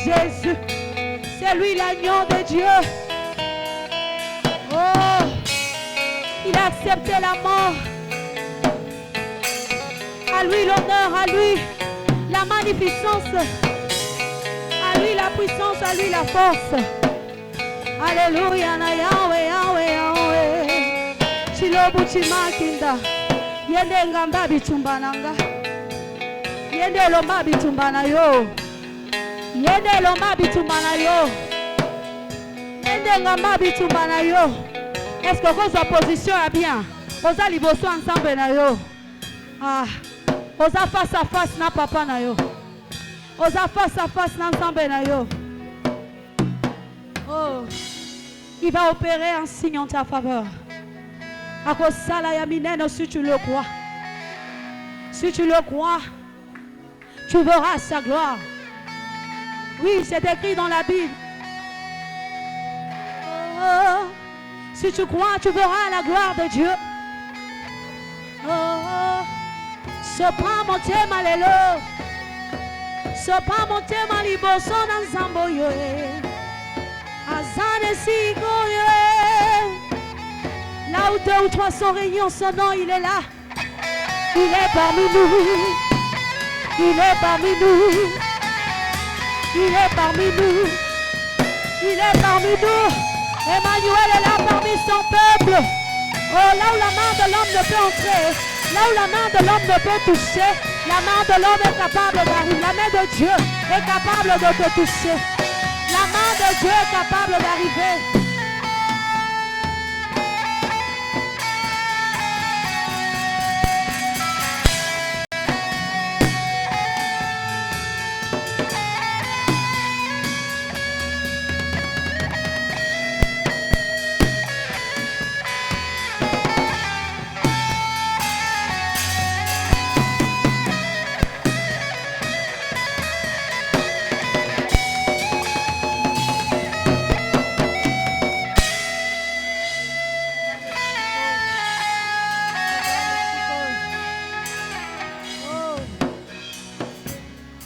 Jésus, c'est lui l'agneau de Dieu. Oh, il a accepté la mort. À lui l'honneur, à lui la magnificence, à lui la puissance, à lui la force. Alléluia, na Yahweh, Yahweh, Yahweh. Chilobu chimakinda, yende ngamba bitumbananga, yende lomba bitumbana yo. Yende loma bitumana yo. Yende ngamba bitumana yo. Est-ce que votre position est bien? Osa liboso ensemble na yo. Ah, osa face à face na papa na yo. Osa face à face na ensemble na yo. Oh, il va opérer un signe en ta faveur. À cause ça la yamineno, si tu le crois. Si tu le crois, tu verras sa gloire. Oui, c'est écrit dans la Bible. Oh, si tu crois, tu verras la gloire de Dieu. Oh, sopra mon thème, alléluia. Sopra mon thème, liboso dans Zamboyo. Azane Sigoye. Là où 2 ou 3 sont réunis en son nom, il est là. Il est parmi nous. Il est parmi nous. Il est parmi nous. Il est parmi nous. Emmanuel est là parmi son peuple. Oh, là où la main de l'homme ne peut entrer, là où la main de l'homme ne peut toucher, la main de l'homme est capable d'arriver. La main de Dieu est capable de te toucher. La main de Dieu est capable d'arriver.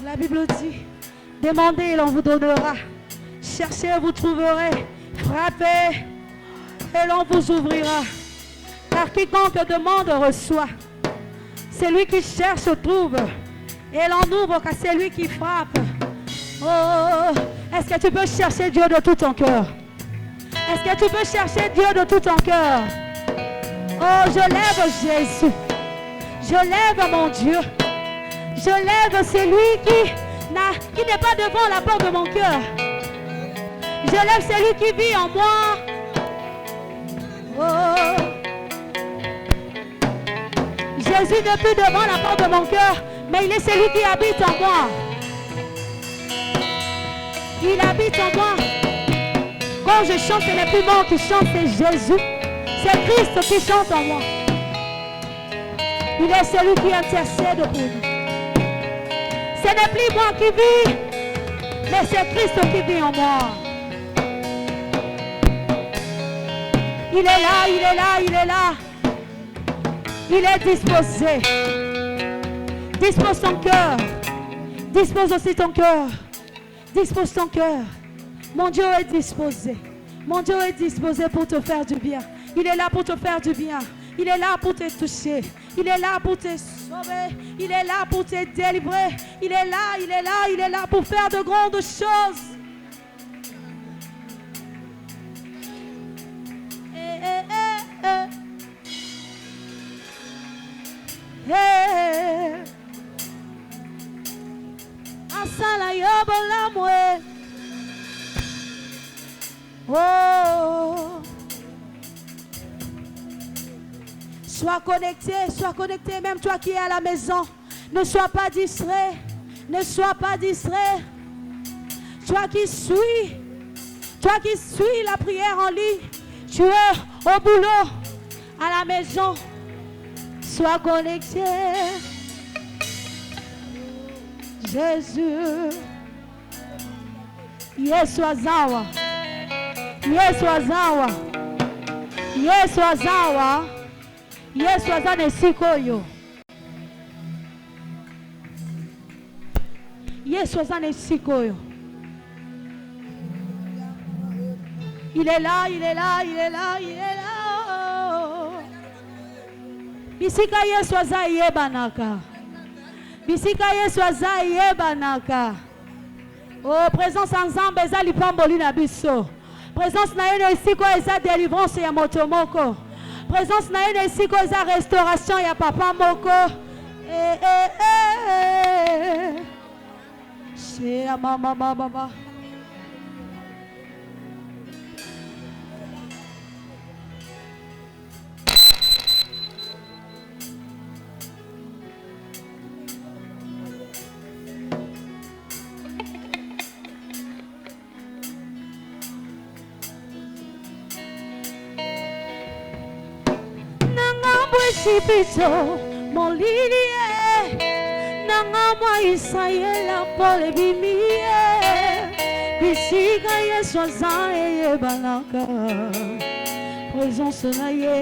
La Bible dit, demandez et l'on vous donnera. Cherchez et vous trouverez. Frappez et l'on vous ouvrira. Car quiconque demande reçoit. Celui qui cherche trouve. Et l'on ouvre car c'est lui qui frappe. Oh, est-ce que tu peux chercher Dieu de tout ton cœur? Est-ce que tu peux chercher Dieu de tout ton cœur? Oh, je lève Jésus. Je lève mon Dieu. Je lève celui qui n'est pas devant la porte de mon cœur. Je lève celui qui vit en moi. Oh. Jésus n'est plus devant la porte de mon cœur, mais il est celui qui habite en moi. Il habite en moi. Quand je chante, ce n'est plus moi qui chante, c'est Jésus. C'est Christ qui chante en moi. Il est celui qui intercède pour nous. Ce n'est plus moi qui vis, mais c'est Christ qui vit en moi. Il est là, il est là, il est là. Il est disposé. Dispose ton cœur. Dispose aussi ton cœur. Dispose ton cœur. Mon Dieu est disposé. Mon Dieu est disposé pour te faire du bien. Il est là pour te faire du bien. Il est là pour te toucher. Il est là pour te sauver. Il est là pour te délivrer. Il est là, il est là, il est là pour faire de grandes choses. Asala yobola mwe. Oh. Sois connecté, même toi qui es à la maison. Ne sois pas distrait. Ne sois pas distrait. Toi qui suis la prière en ligne. Tu es au boulot, à la maison. Sois connecté. Jésus. Yesu azawa. Yesu azawa. Yesu azawa. Yesu azane sikoyo. Yesu azane sikoyo. Il est là, il est là, il est là, il est là. Bisika Yesu azaye banaka. Bisika Yesu azaye banaka. Oh, présence ensemble, eza lipamboli na biso. Présence na yene ici ko eza délivrance ya motomoko. Présence na yene ici ko eza restauration ya papa moko. C'est à mama. Chipito, mon lilie, nanga moi Israël pour les bimie, bisika Yesu azaye banaka, présence na ye,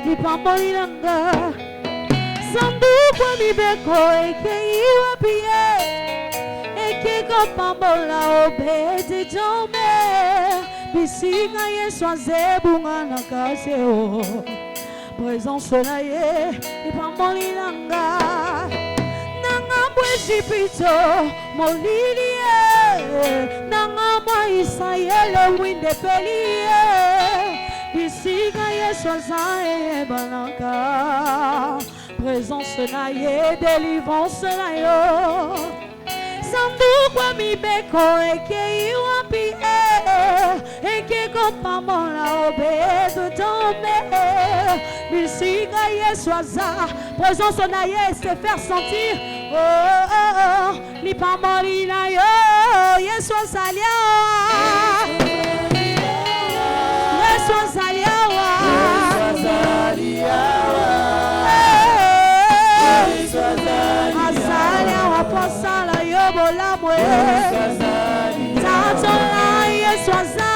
ni pamboli nanga, sandu kwa mibeko eke iwa pie, eke kopambola obete jome, bisika Yesu azebunga naka seo. Présence na ye, ipamboli nanga, nanga mweshipito, molilie, nanga mwa Israël winde pelie, bisika Yesu azaye banaka, présence na ye, délivrance na yo, sandu kwa mibeko eke iwapi eke kopambola obedo tome. Bisika Yesu aza, présence na ye se faire sentir. Oh, ni pamboli na yo, Yesu azalia. Yesu azalia. Azalia wa posala yo bolamwe. Tatola Yesu azawa.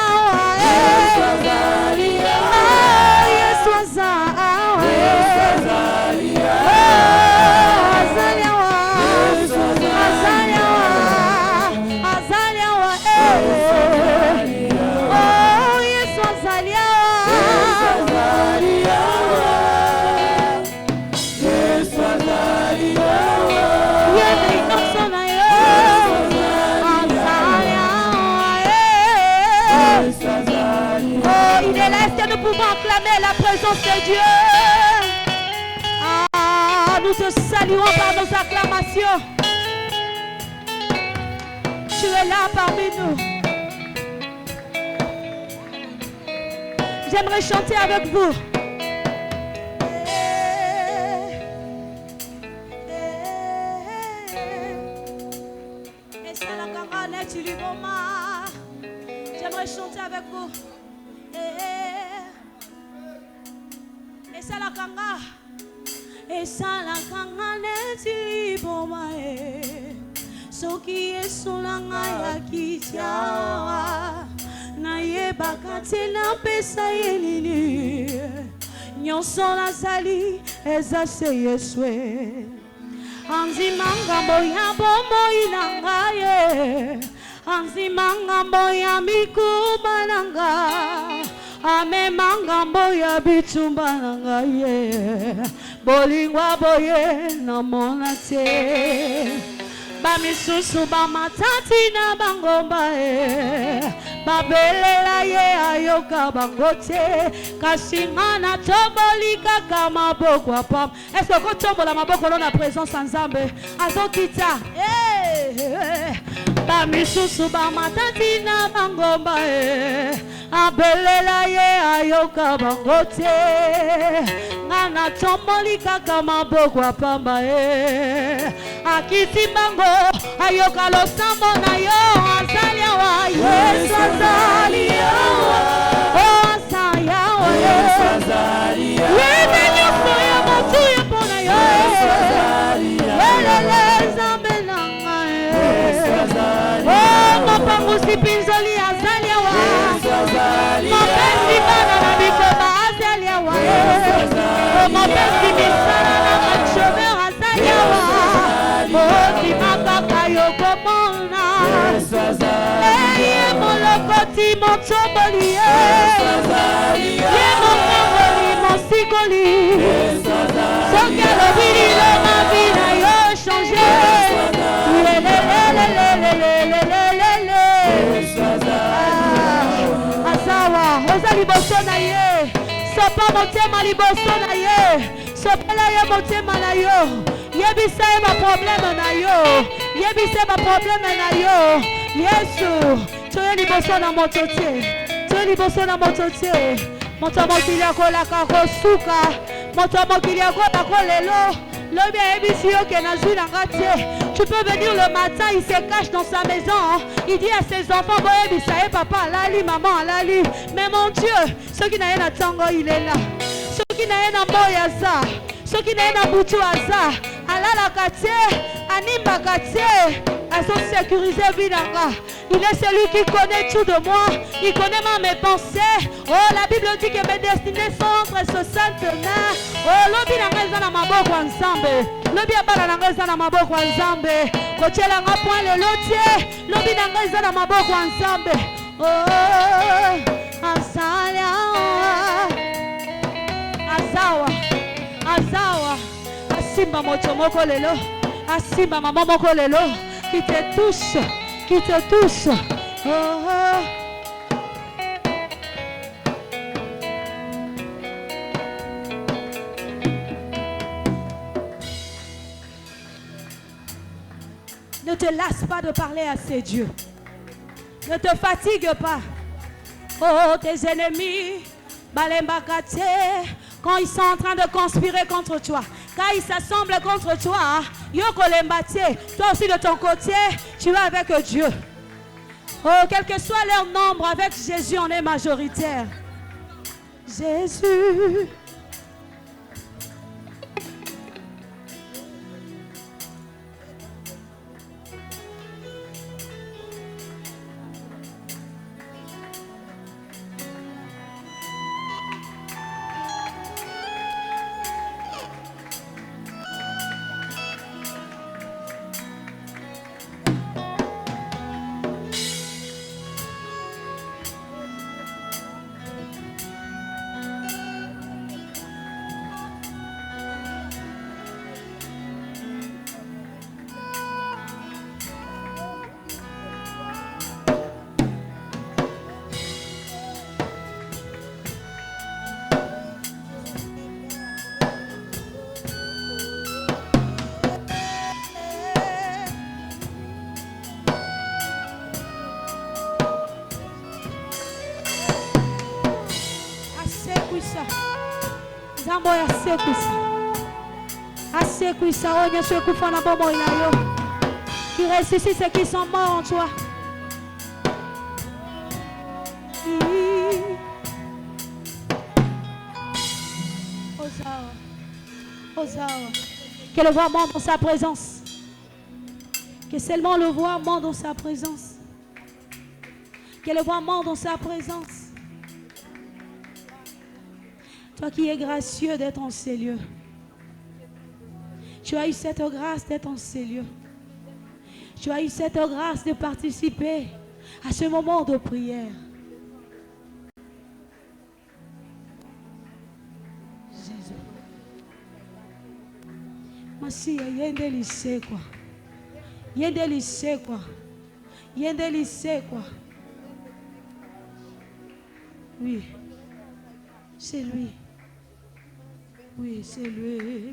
Nous pouvons acclamer la présence de Dieu. Ah, nous te saluons par nos acclamations. tu es là parmi nous. J'aimerais chanter avec vous. J'aimerais chanter avec vous. Et ça la kanga. Et ça la kanga neti boma e. Soki esolanga ya kitia. Na yeba katela pesa yelili. Nyonso la zali eza se yeswe. Anzimanga boya bomo inanga ye. Anzimanga boya mikuma nanga. Amemanga boya bitumba nanga ye. Bolingwa boye na mona te. Bamisusu bamatati na bangomba e. Babelela ye ayoka bangote. Kasingana tobolika kama bokwa pam. Est-ce que quand tombola maboko na présence ensemble azokita bamisusu bamatati na bangomba e. Abelela ye ayoka bangote. Ngana tombolika kama bokwa pamba e. Akiti bango ayoka losambo na yo azalia wa Yesu azalia oh azalia wa Yesu azalia wewe soya motu yepona yo Yesu azalia wewe zambe nanga Yesu azalia oh mapangu sipinzoli azalia wa Yesu azalia mapenzi bana na bikoba azalia wa Yesu azalia oh mapenzi misana na machome azalia wa Oti mabaka yoko mona Yesu azalia Eye molokoti mochoboli Yesu azalia Ye mokangoli mosikoli Yesu azalia Soke lobili lo mavina yo change Yesu azalia Yesu azalia Asawa, oza liboso na ye Sopa motema liboso na ye Sopela ye motema na yo Yebisa ma problème na yo. Yebisa ma problème na yo. Yesu, tu es liboso na mototie. Tu es liboso na mototie. Motomo kilia kola kakosuka. Motomo kilia kola kolelo. Lobi yebisi yo ke na zui na ngatie. Tu peux venir le matin, il se cache dans sa maison. Il dit à ses enfants, bon yebisa papa lali, maman lali. Mais mon Dieu, ceux qui n'ont pas de tango, il est là. Ceux qui n'ont pas de moyaza. Ceux qui n'ont pas de boutou aza. Alala katie, animba katie, elles sont sécurisées vinanga. Il est celui qui connaît tout de moi, il connaît mes pensées. Oh, la Bible dit que mes destinées sont entre ce sainte main. Oh, lobi nanga eza na maboko ensemble. Lobi abala nanga eza na maboko ensemble. Kochela nga point le lotie, lobi nanga eza na maboko ensemble. Oh, asalia, asawa, asawa. Asimba moto moko lelo, asimba maman moko lelo, qui te touche, qui te touche. Oh, oh. Ne te lasse pas de parler à ces dieux. Ne te fatigue pas. Oh, tes ennemis, Balembakate, quand ils sont en train de conspirer contre toi, quand ils s'assemblent contre toi, Yoko Lembate, toi aussi de ton côté, tu es avec Dieu. Oh, quel que soit leur nombre, avec Jésus, on est majoritaire. Jésus. mambo ya sekuisa. Asekuisa onya sekufa na bomo inayo. Qui ressuscite ceux qui sont morts en toi. Hosanna. Que le voix monte dans sa présence. Que seulement le voix monte dans sa présence. Que le voix monte dans sa présence. Toi qui es gracieux d'être en ces lieux. Tu as eu cette grâce d'être en ces lieux. Tu as eu cette grâce de participer à ce moment de prière. Jésus. Merci, il y a un délice quoi. Il y a un délice quoi. Il y a un délice quoi. Oui. C'est lui. Oui, c'est lui.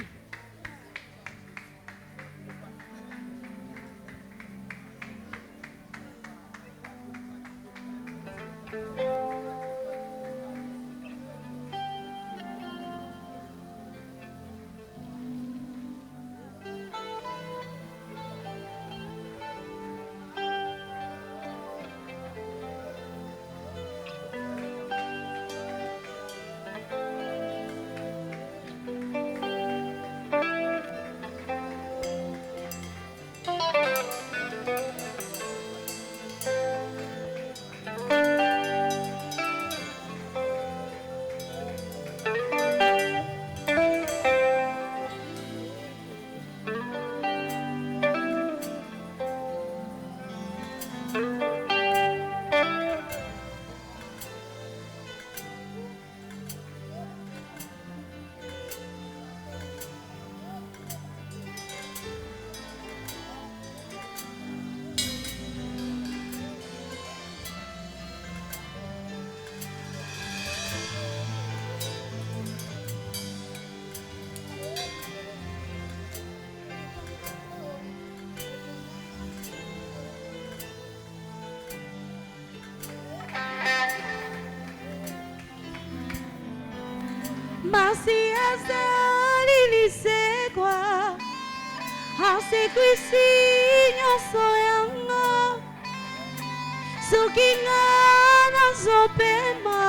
Masi azali lisekwa asekwisi nyonso yanga soki nga nazopema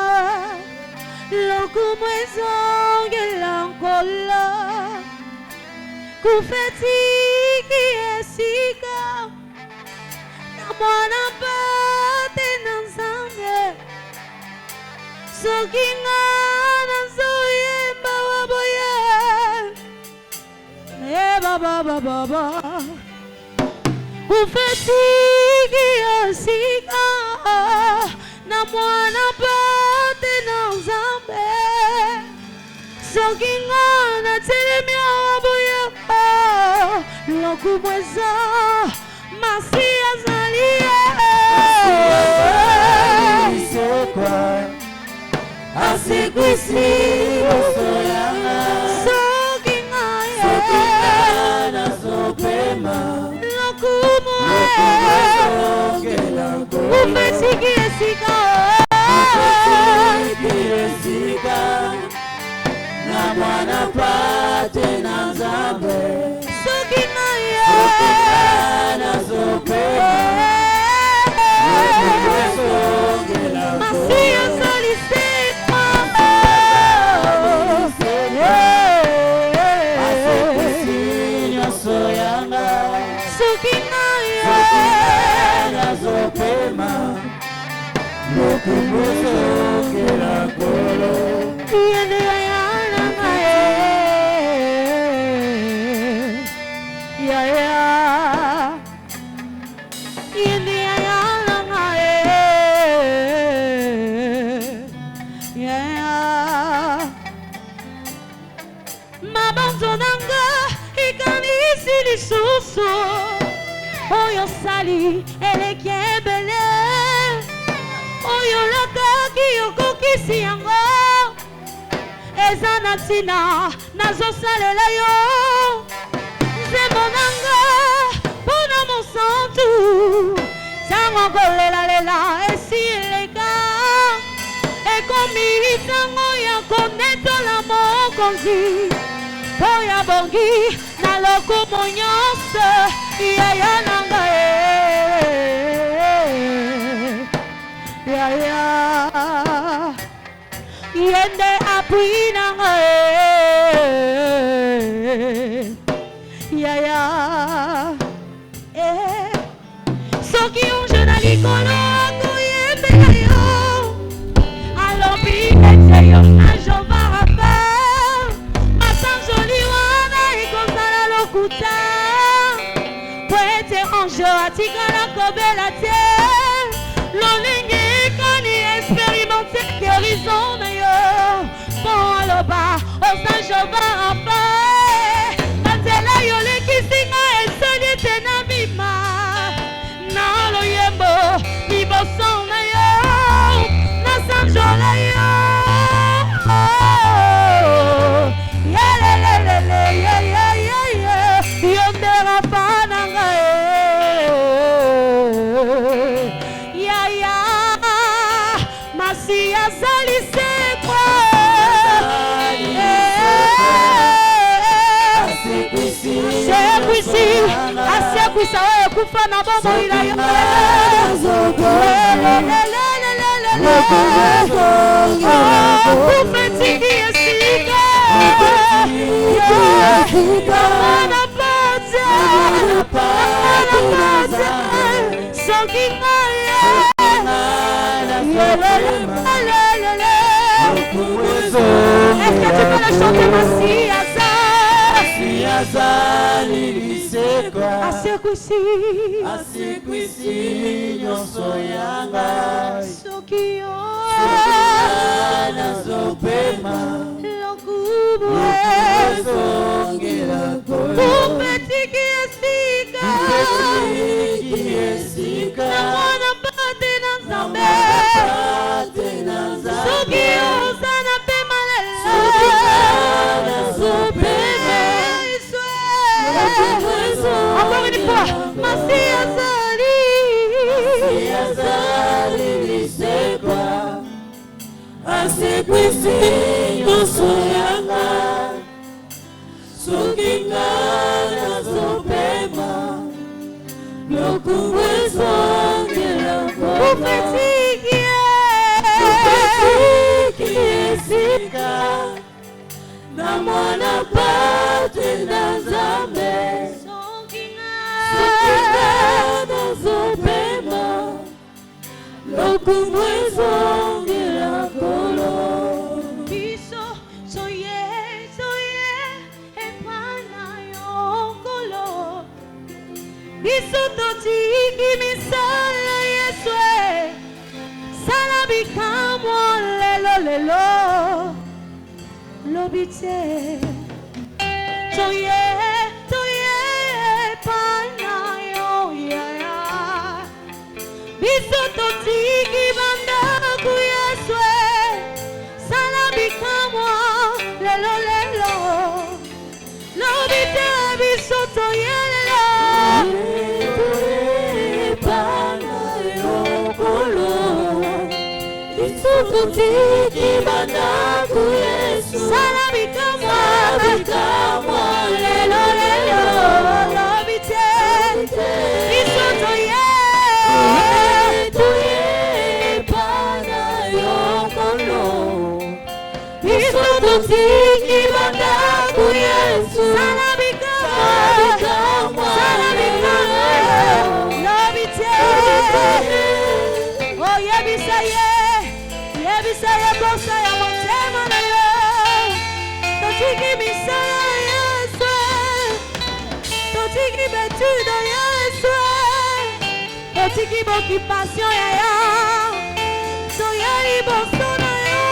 lokumu ezongela nkolo kufetiki esika na mwana pate na nzambe soki nga nazoyemba waboye baba kufetiki esika na mwana pate na nzambe soki nga natelemi waboye lokumu eza masi azali asekwisi osoyanga soki nga nazopema lokumu ufetiki esika na mwana pate na nzambe soki nga nazopema masi azali nazopema lokumu kila kolo yende yana ngaye ya yende yana ngaye ya mabanzo nanga ikanisi lisusu oyo sali eleki ebele oyo lakaki okokisi yango eza na ntina nazosalela yo nzembo nanga mpona mosantu ntango kolelalela esi eleka ekomi ntango ya kone etola mokonzi oya bongi na lokumu nyonso yaya na ngai yaya yende appui na ngai yaya soki unje na likolo akoyembela yo alobi ete yo na Jehova Rafa masanjoli wana ekozala lokuta po ete ange atikala kobela te lolingi ekani experimente guérison na yo po aloba oza Jehova Rafa na nzela yo lekisinga esali ete na bima na loyembo liboso na yo na sanjola yo yelelelele yondera fa na ngai yaya masi azali sekwa sekwisi asekwisa oyo kufa na bomoi na yo kufetiki esika amana pate soki ngaye est-ce que tu peux le chanter Masiasa Asekwisi nyonso yanga soki yo nazopema lokumu ezongela kufetiki esika na mwana pate na nzambe soki yo zana pema lelo nazopema encore une fois Masiya Zali lisekwa asekwisi nyonso yanga soki nga nazopema lokumu ezongela kufetiki esika na mwana pate na nzambe soki nga nazopema lokumu ezongela kolo biso soye epana yo nkolo biso totiki misala Yesu sala bikamwa lelo lobi te toye epana yo yaya biso totiki bandaku Yesu sala bikamwa lelo lobi te biso toye epana yo kolo biso totiki bandaku Yesu sala bikamwa lelo lobi te biso toye epana yo kolo biso totiki bandaku Yesu sala bikamwa lobi te oh yebisa ye bosa ya motema na yo totiki misala Yesu totiki betude Yesu totiki bokipasyon ya ya toya liboso na yo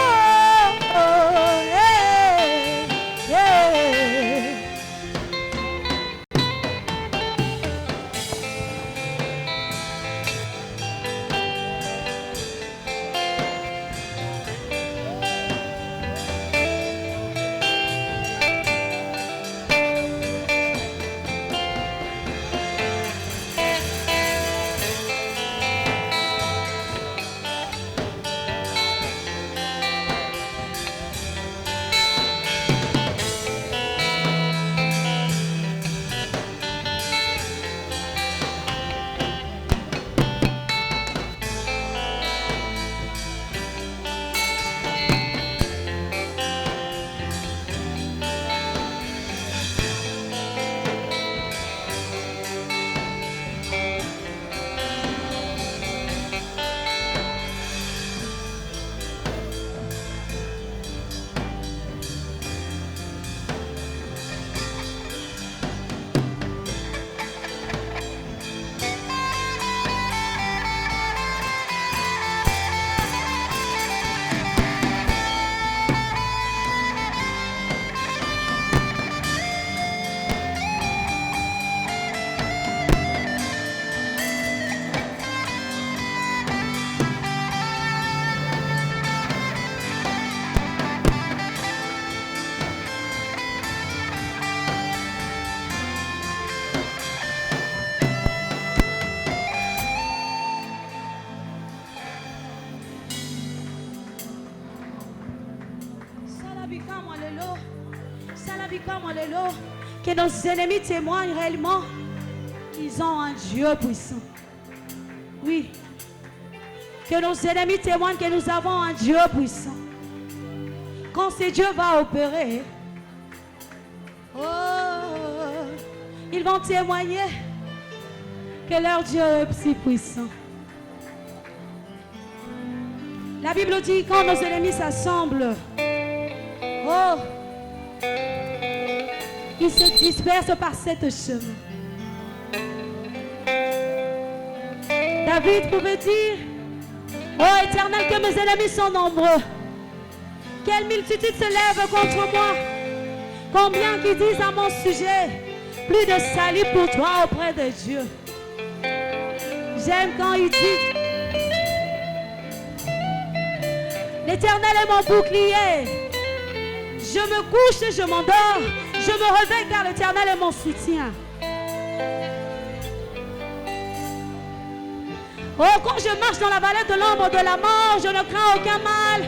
Que nos ennemis témoignent réellement qu'ils ont un Dieu puissant. Oui. Que nos ennemis témoignent que nous avons un Dieu puissant. Quand ce Dieu va opérer, ils vont témoigner que leur Dieu est si puissant. La Bible dit quand nos ennemis s'assemblent, ils se dispersent par cette chemin. David pouvait dire, ô Éternel, que mes ennemis sont nombreux. Quelle multitude se lève contre moi. Combien qui disent à mon sujet, plus de salut pour toi auprès de Dieu. J'aime quand il dit, l'Éternel est mon bouclier. Je me couche et je m'endors. Je me réveille car l'Éternel est mon soutien. Oh, quand je marche dans la vallée de l'ombre de la mort, je ne crains aucun mal.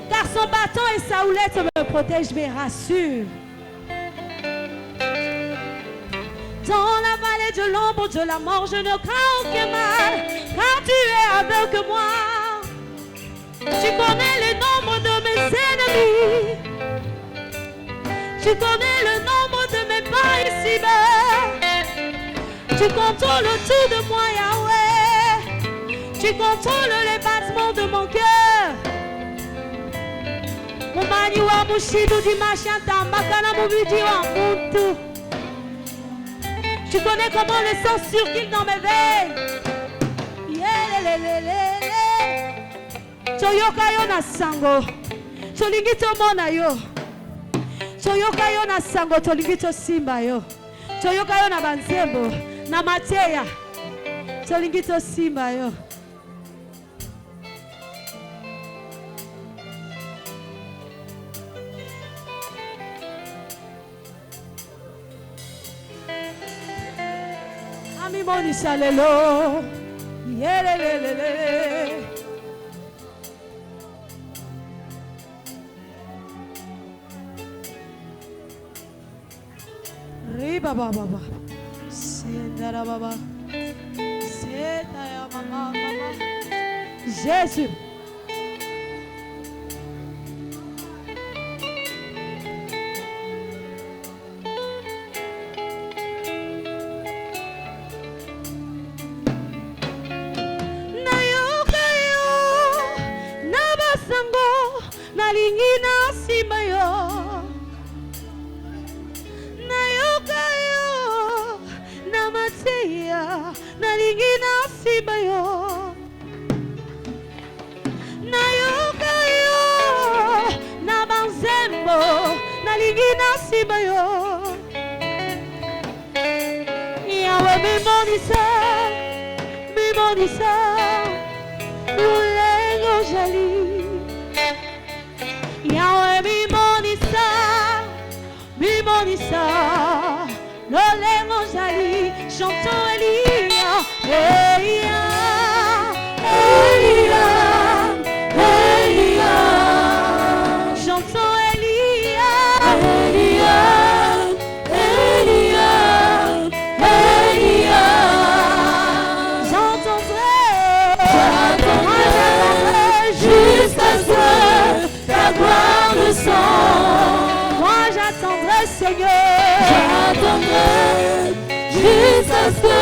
Car son bâton et sa houlette me protègent, me rassurent. Dans la vallée de l'ombre de la mort, je ne crains aucun mal. Car tu es avec moi. Tu connais le nombre de mes ennemis. Tu connais le nombre de mes pas ici-bas. Tu contrôles tout de moi, Yahweh. Tu contrôles les battements de mon cœur. Mumani wa mushidu di mashanta makana mubidi wa muntu. Tu connais comment le sang circule dans mes veines. Choyoka yo na sango. Cholingito mona yo. Choyoka yo na sango, cholingito simba yo. Choyoka yo na banzembo. Na mateya cholingito simba yo. Ami moni salelo yelelelele. Riba baba baba. Sendara baba, Sendaya mama, Jésus. Nayoka yo, nabasango, nalingina simba yo. Nalingina simba yo. Nayoka yo na banzembo. Nalingina simba yo. Yahweh mimonisa ulengo jali. Yahweh mimonisa l'olengo jali. Chantons Elia, Elia, Elia, Elia. Chantons Elia, Elia, Elia, Elia. J'entendrai jusqu'à ce que ta gloire descende. Moi j'attendrai, Seigneur, j'attendrai jusqu'à ce que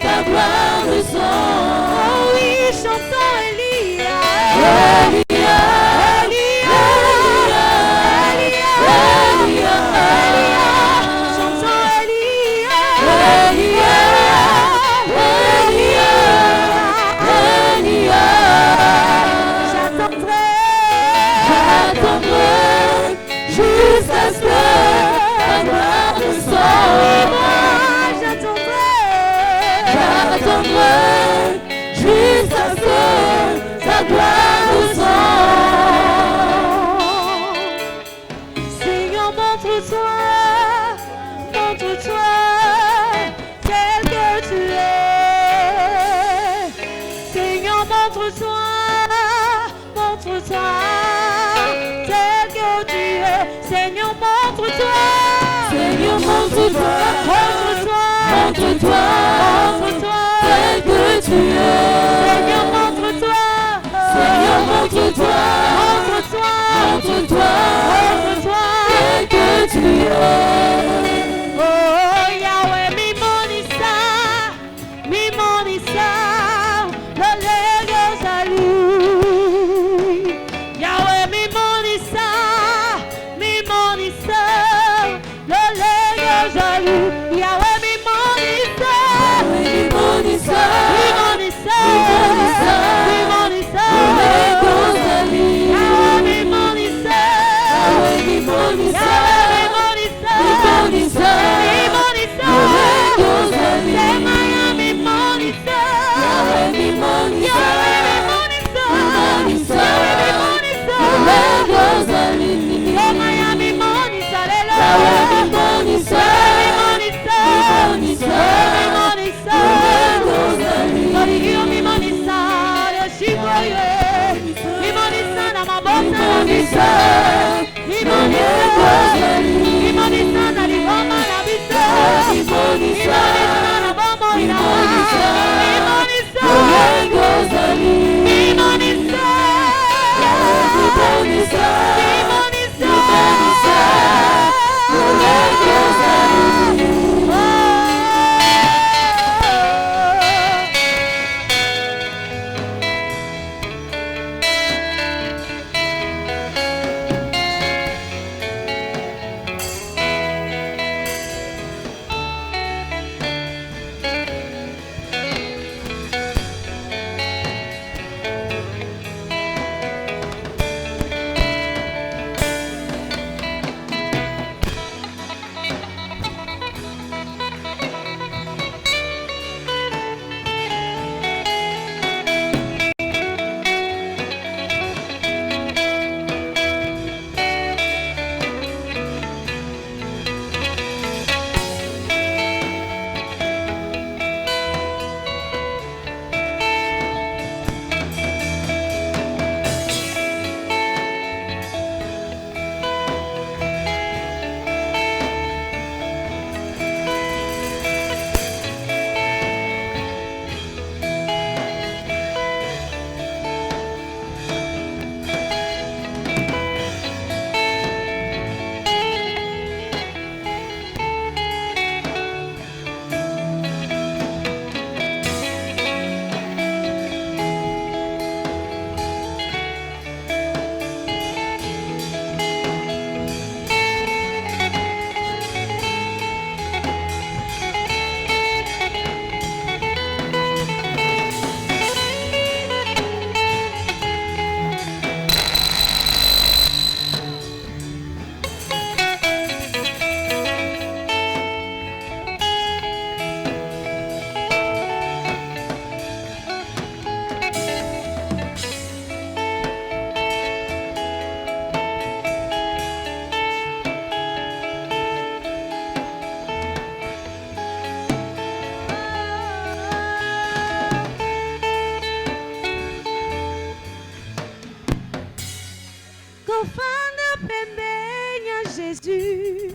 ta gloire descende. Oh oui, chantons Elia, Elia, Elia, Elia, Elia, Elia. Chantons Elia, Elia, Elia, Elia. J'attendrai jusqu'à ce que ta gloire descende. J'attendrai jusqu'à ce que ta gloire descende. montre-toi, tel que tu es. Seigneur, montre-toi. Seigneur, montre-toi, Montre-toi. tel que tu es. Oh, Yahweh, mi monisa, le lego salu. Yahweh, mi monisa, le lego salu. Yahweh, mi monisa, Jésus,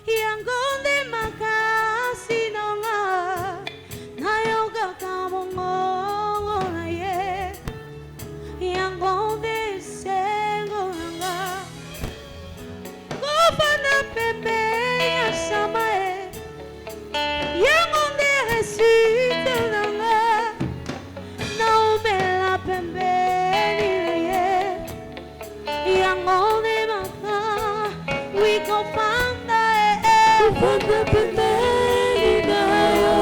yangonde makasi nonga, nayoga kamongo na ye, yangonde sengo nanga, kofana pembe ya samae, yangonde resite nanga, naumela pembe ni ye, yangonde Kofanda pembeni nayo,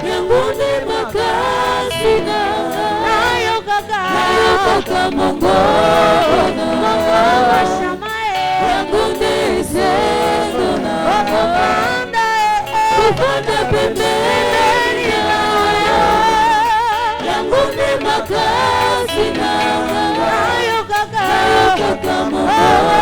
yangonde makasi nayo kaka mongona yangonde sengo nayo, kofanda pembeni nayo, yangonde makasi nayo kaka mongona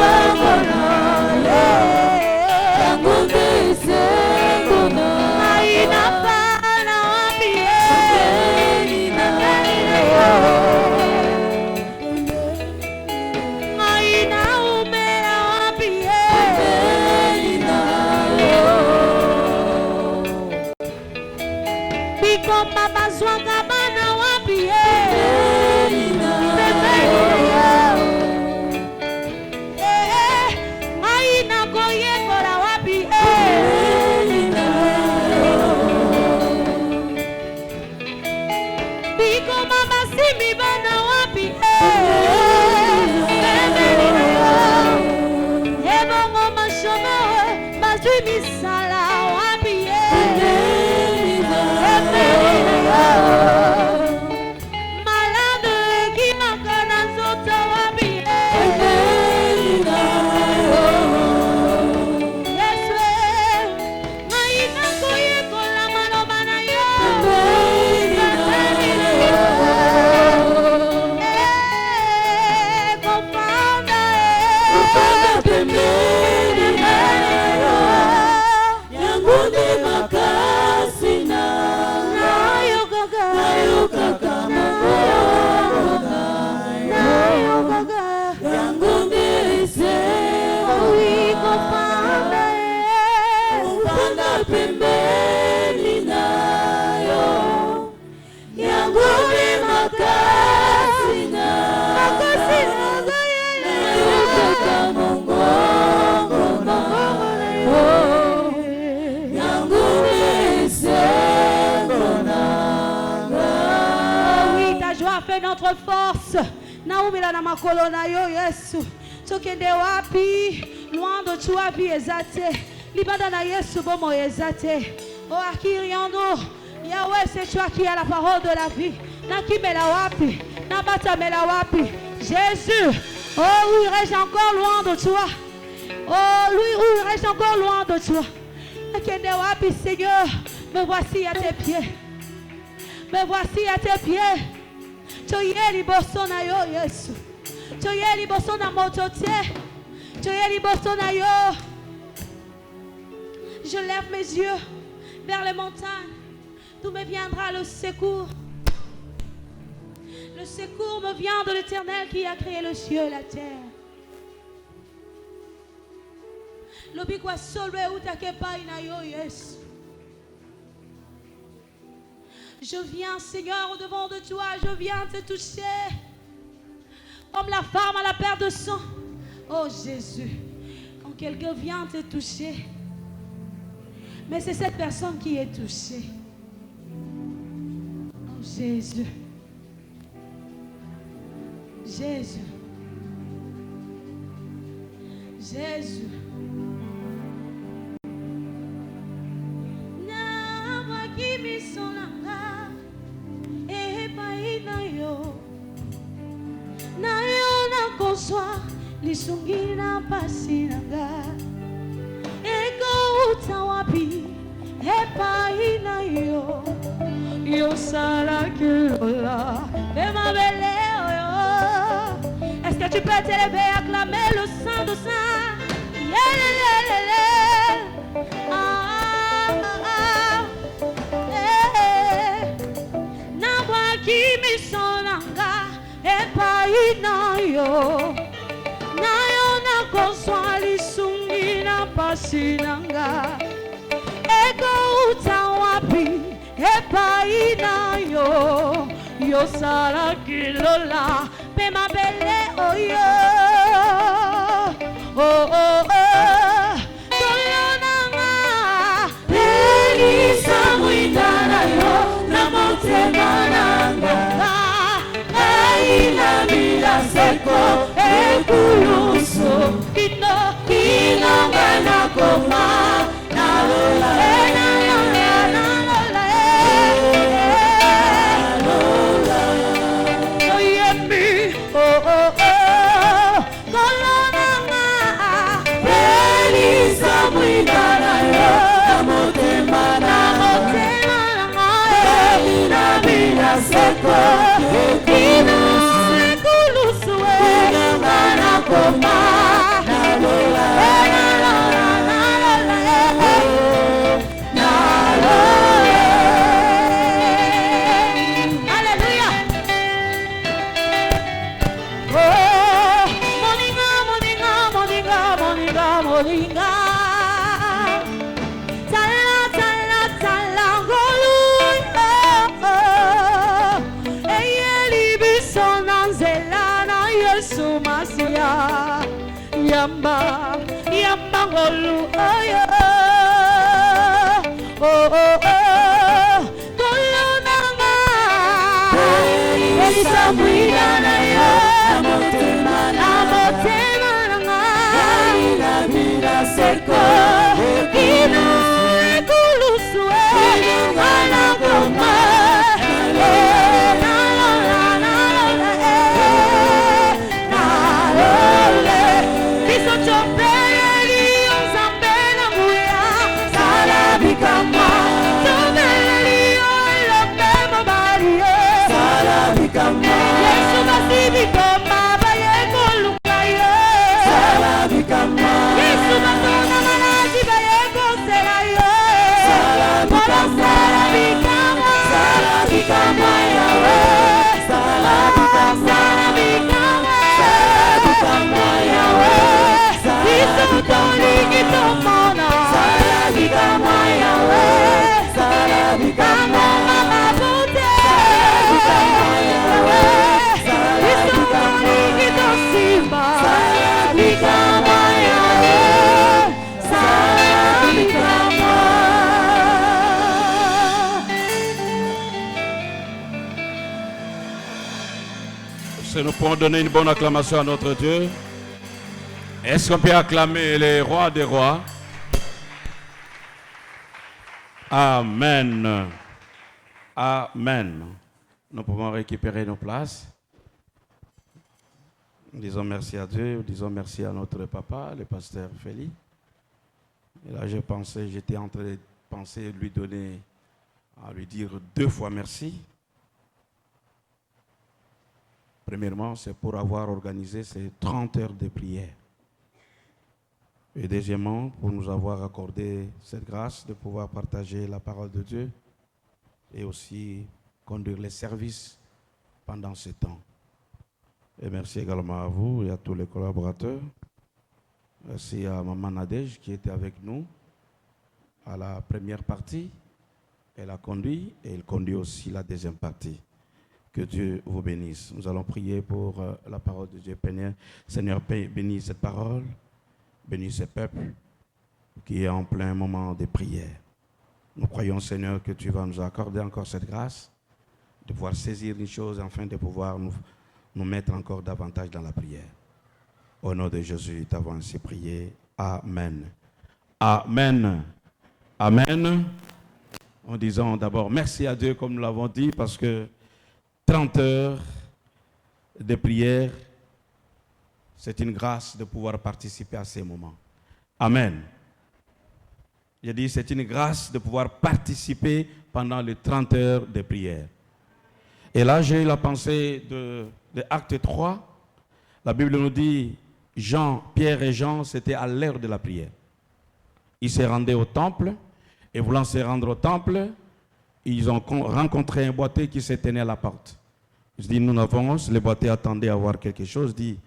Jésus misala wapie. Malade qui manque dans zoto wapie. Notre force, Naomi la namakolo na yo Yesu, tokende wapi, loin de toi vie ezate, libanda na Yesu bomo ezate, oh akiriando, Yahweh c'est toi qui as la parole de la vie, naki mela wapi, nabata mela wapi, Jésus, oh où irais-je encore loin de toi, oh lui où irais-je encore loin de toi, tokende wapi Seigneur, me voici à tes pieds, me voici à tes pieds. Toyeli bosona yo Yesu. Toyeli bosona motote. Toyeli bosona yo. Je lève mes yeux vers les montagnes. D'où me viendra le secours? Le secours me vient de l'Éternel qui a créé le ciel et la terre. Lobikwa solwe utakepa ina yo Yesu. Je viens, Seigneur, au-devant de toi, je viens te toucher. Comme la femme à la perte de sang. Oh Jésus, quand quelqu'un vient te toucher, mais c'est cette personne qui est touchée. Oh Jésus. Jésus. Jésus. Lisungina pasinanga ego utawapi epa ina yo sala kilola ema beleo yo. Est-ce que tu peux t'élever, acclamer le Saint de Saint? Nabwa kimi sonanga epa ina yo. Konswali sungina pasinanga ego utawapi epa ina yo sala kilola pema bele oyo oh toyonanga elisa mwindana yo na motema nanga aina mila seko ekuluso kino gana koma na lola oyemi oh kolonanga elisa mwindana yo na motema nanga elina bila seko kino ekuluso gana koma. Yamba ngolu ayo oh kolonanga elisa mwindana yo na motema nanga ina bila seko que nous pouvons donner une bonne acclamation à notre Dieu? Est-ce qu'on peut acclamer les rois des rois? Amen. Amen. Nous pouvons récupérer nos places. Disons merci à Dieu, disons merci à notre papa, le pasteur Félix. Et là, j'étais en train de penser à lui dire 2 fois merci. Premièrement, c'est pour avoir organisé ces 30 heures de prière. Et deuxièmement, pour nous avoir accordé cette grâce de pouvoir partager la parole de Dieu et aussi conduire les services pendant ce temps. Et merci également à vous et à tous les collaborateurs. Merci à Maman Nadège qui était avec nous à la première partie. Elle a conduit et elle conduit aussi la deuxième partie. Que Dieu vous bénisse. Nous allons prier pour la parole de Dieu. Seigneur, bénis cette parole, bénis ce peuple qui est en plein moment de prière. Nous croyons, Seigneur, que tu vas nous accorder encore cette grâce de pouvoir saisir une chose afin de pouvoir nous mettre encore davantage dans la prière. Au nom de Jésus, t'avons ainsi prié. Amen. Amen. Amen. En disant d'abord merci à Dieu, comme nous l'avons dit, parce que 30 heures de prière, c'est une grâce de pouvoir participer à ces moments. Amen. J'ai dit, c'est une grâce de pouvoir participer pendant les 30 heures de prière. Et là, j'ai eu la pensée de Acte 3. La Bible nous dit, Pierre et Jean, c'était à l'heure de la prière. Ils se rendaient au temple, et voulant se rendre au temple, ils ont rencontré un boiteux qui se tenait à la porte. Ils disent, les boiteux attendaient à voir quelque chose. Dit,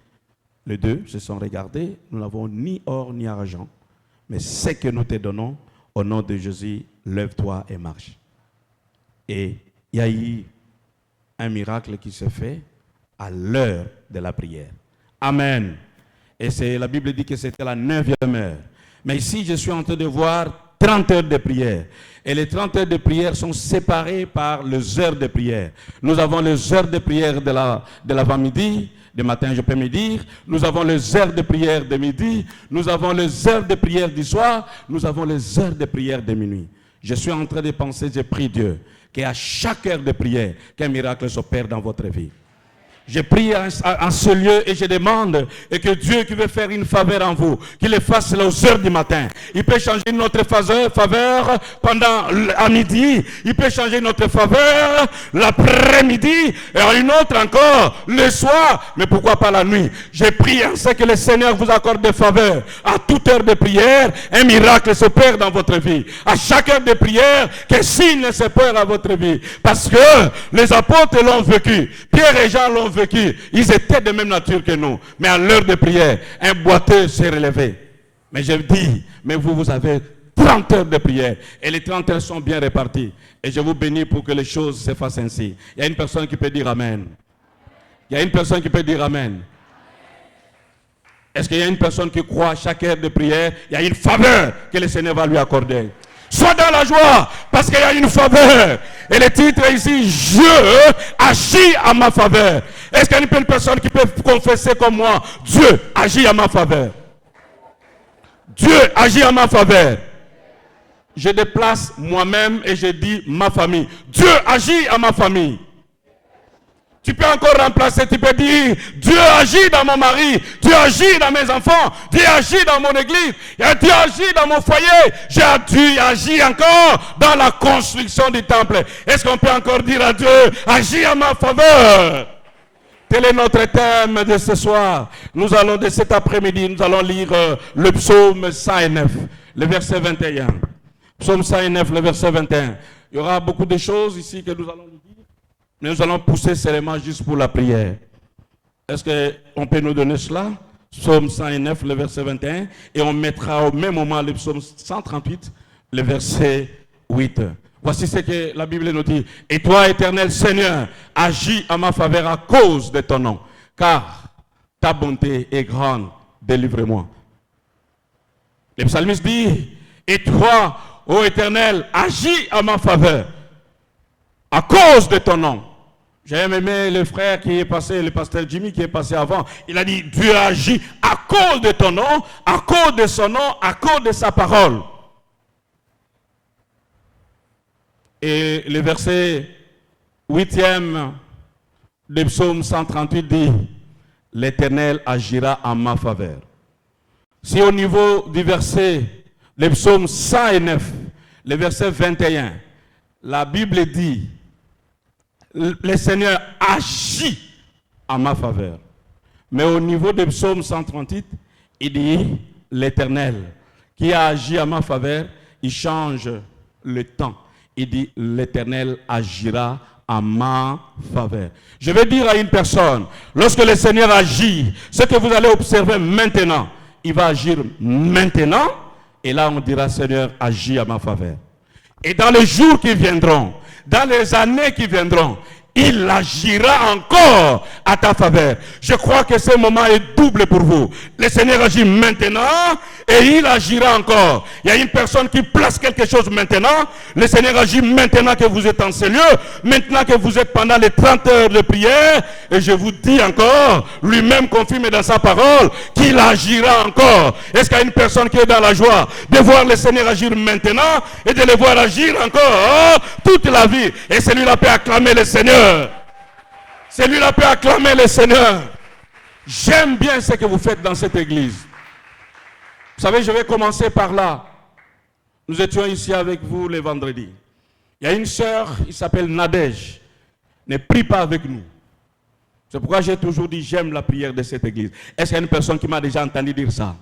les deux se sont regardés, nous n'avons ni or ni argent, mais ce que nous te donnons, au nom de Jésus, lève-toi et marche. Et il y a eu un miracle qui se fait à l'heure de la prière. Amen. Et la Bible dit que c'était la 9e heure. Mais ici, je suis en train de voir 30 heures de prière. Et les 30 heures de prière sont séparées par les heures de prière. Nous avons les heures de prière de l'avant-midi, de matin, je peux me dire. Nous avons les heures de prière de midi. Nous avons les heures de prière du soir. Nous avons les heures de prière de minuit. Je suis en train de penser, je prie Dieu, qu'à chaque heure de prière, qu'un miracle s'opère dans votre vie. Je prie en ce lieu et je demande et que Dieu qui veut faire une faveur en vous, qu'il le fasse aux heures du matin. Il peut changer notre faveur pendant à midi. Il peut changer notre faveur l'après-midi et une autre encore le soir. Mais pourquoi pas la nuit? Je prie en ce que le Seigneur vous accorde des faveurs. À toute heure de prière, un miracle s'opère dans votre vie. À chaque heure de prière, que signe s'opère dans votre vie. Parce que les apôtres l'ont vécu. Pierre et Jean l'ont vécu. Ils étaient de même nature que nous. Mais à l'heure de prière, un boiteux s'est relevé. Mais je dis, mais vous avez 30 heures de prière. Et les 30 heures sont bien réparties. Et je vous bénis pour que les choses se fassent ainsi. Il y a une personne qui peut dire Amen. Il y a une personne qui peut dire Amen. Est-ce qu'il y a une personne qui croit à chaque heure de prière? Il y a une faveur que le Seigneur va lui accorder. Sois dans la joie, parce qu'il y a une faveur. Et le titre est ici, Dieu agit à ma faveur. Est-ce qu'il y a une personne qui peut confesser comme moi, Dieu agit à ma faveur? Dieu agit à ma faveur. Je déplace moi-même et je dis ma famille. Dieu agit à ma famille. Tu peux encore remplacer, tu peux dire, Dieu agit dans mon mari, Dieu agit dans mes enfants, Dieu agit dans mon église, Dieu agit dans mon foyer, Dieu agit encore dans la construction du temple. Est-ce qu'on peut encore dire à Dieu, agis à ma faveur? Tel est notre thème de ce soir. Nous allons, de cet après-midi, nous allons lire le psaume 109, le verset 21. Psaume 109, le verset 21. Il y aura beaucoup de choses ici que nous allons lire. Mais nous allons pousser seulement juste pour la prière. Est-ce qu'on peut nous donner cela? Psaume 109, le verset 21. Et on mettra au même moment le psaume 138, le verset 8. Voici ce que la Bible nous dit. Et toi, éternel Seigneur, agis à ma faveur à cause de ton nom. Car ta bonté est grande. Délivre-moi. Le psalmiste dit, et toi, ô éternel, agis à ma faveur à cause de ton nom. J'ai aimé le frère qui est passé, le pasteur Jimmy qui est passé avant. Il a dit, Dieu agit à cause de ton nom, à cause de son nom, à cause de sa parole. Et le verset 8e du psaume 138 dit, l'Éternel agira en ma faveur. Si au niveau du verset, le psaume 109, le verset 21, la Bible dit, le Seigneur agit en ma faveur. Mais au niveau du psaume 138, il dit, l'Éternel qui a agi en ma faveur, il change le temps. Il dit, l'Éternel agira en ma faveur. Je vais dire à une personne, lorsque le Seigneur agit, ce que vous allez observer maintenant, il va agir maintenant, et là on dira, Seigneur, agis à ma faveur. Et dans les jours qui viendront, dans les années qui viendront, il agira encore à ta faveur. Je crois que ce moment est double pour vous. Le Seigneur agit maintenant et il agira encore. Il y a une personne qui place quelque chose maintenant. Le Seigneur agit maintenant que vous êtes en ce lieu, maintenant que vous êtes pendant les 30 heures de prière. Et je vous dis encore, lui-même confirme dans sa parole qu'il agira encore. Est-ce qu'il y a une personne qui est dans la joie de voir le Seigneur agir maintenant et de le voir agir encore toute la vie? Et celui-là peut acclamer le Seigneur. Celui-là peut acclamer le Seigneur. J'aime bien ce que vous faites dans cette église. Vous savez, je vais commencer par là. Nous étions ici avec vous le vendredi. Il y a une sœur, il s'appelle Nadège. Ne prie pas avec nous. C'est pourquoi j'ai toujours dit j'aime la prière de cette église. Est-ce qu'il y a une personne qui m'a déjà entendu dire ça?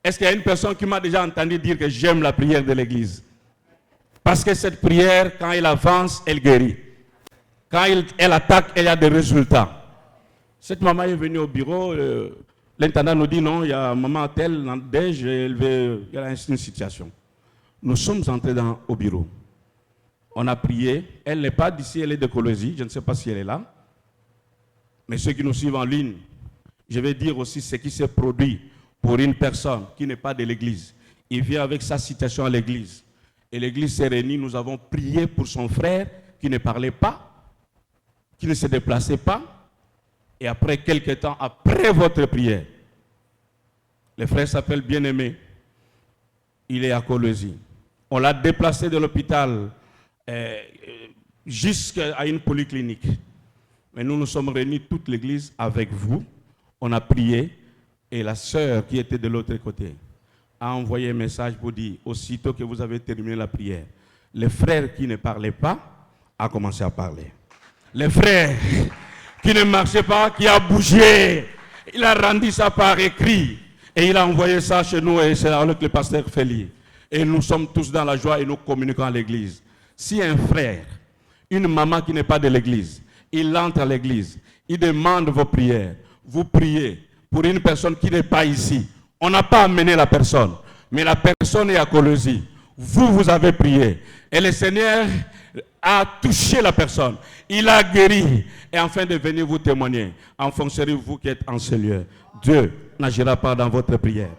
Est-ce qu'il y a une personne qui m'a déjà entendu dire que j'aime la prière de l'église? Parce que cette prière, quand elle avance, elle guérit. Quand elle attaque, elle a des résultats. Cette maman est venue au bureau, l'intendant nous dit non, il y a maman telle, Nadège, elle a une situation. Nous sommes entrés au bureau. On a prié. Elle n'est pas d'ici, elle est de Colosie. Je ne sais pas si elle est là. Mais ceux qui nous suivent en ligne, je vais dire aussi ce qui s'est produit pour une personne qui n'est pas de l'église. Il vient avec sa situation à l'église. Et l'église s'est réunie, nous avons prié pour son frère qui ne parlait pas, qui ne se déplaçait pas. Et après quelques temps, après votre prière, le frère s'appelle Bien-Aimé. Il est à Colosie. On l'a déplacé de l'hôpital jusqu'à une polyclinique. Mais nous nous sommes réunis toute l'église avec vous. On a prié et la sœur qui était de l'autre côté a envoyé un message pour dire, aussitôt que vous avez terminé la prière, le frère qui ne parlait pas a commencé à parler. Le frère qui ne marchait pas, qui a bougé, il a rendu ça par écrit et il a envoyé ça chez nous et c'est avec le pasteur Félix. Et nous sommes tous dans la joie et nous communiquons à l'église. Si un frère, une maman qui n'est pas de l'église, il entre à l'église, il demande vos prières, vous priez pour une personne qui n'est pas ici. On n'a pas amené la personne, mais la personne est à Colosie. Vous avez prié et le Seigneur a touché la personne. Il a guéri. Et enfin de venir vous témoigner. Enfin serez-vous qui êtes en ce lieu. Dieu n'agira pas dans votre prière.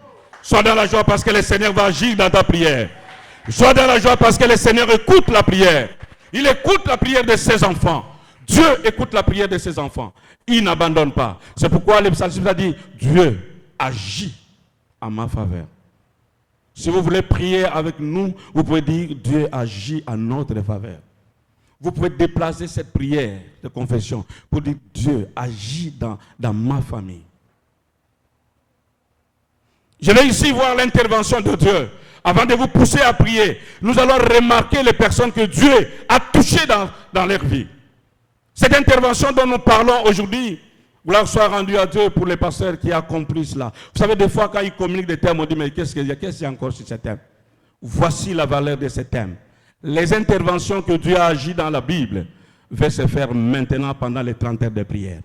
Sois dans la joie parce que le Seigneur va agir dans ta prière. Sois dans la joie parce que le Seigneur écoute la prière. Il écoute la prière de ses enfants. Dieu écoute la prière de ses enfants. Il n'abandonne pas. C'est pourquoi le psalmiste a dit, Dieu agit en ma faveur. Si vous voulez prier avec nous, vous pouvez dire, Dieu agit en notre faveur. Vous pouvez déplacer cette prière de confession pour dire, Dieu agit dans ma famille. Je vais ici voir l'intervention de Dieu. Avant de vous pousser à prier, nous allons remarquer les personnes que Dieu a touchées dans leur vie. Cette intervention dont nous parlons aujourd'hui, gloire soit rendue à Dieu pour les pasteurs qui accomplissent cela. Vous savez, des fois, quand ils communiquent des termes, on dit, mais qu'est-ce qu'il y a encore sur ce thème? Voici la valeur de ce thème. Les interventions que Dieu a agi dans la Bible vont se faire maintenant pendant les 30 heures de prière.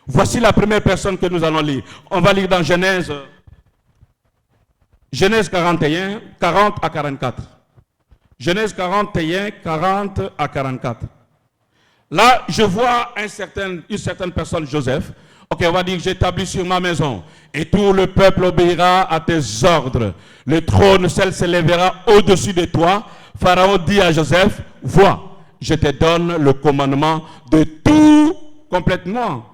Voici la première personne que nous allons lire. On va lire dans Genèse 41, 40 à 44. Genèse 41, 40 à 44. Là, je vois une certaine personne, Joseph. Ok, on va dire, j'établis sur ma maison et tout le peuple obéira à tes ordres. Le trône, celle se lèvera au-dessus de toi. Pharaon dit à Joseph, vois, je te donne le commandement de tout complètement.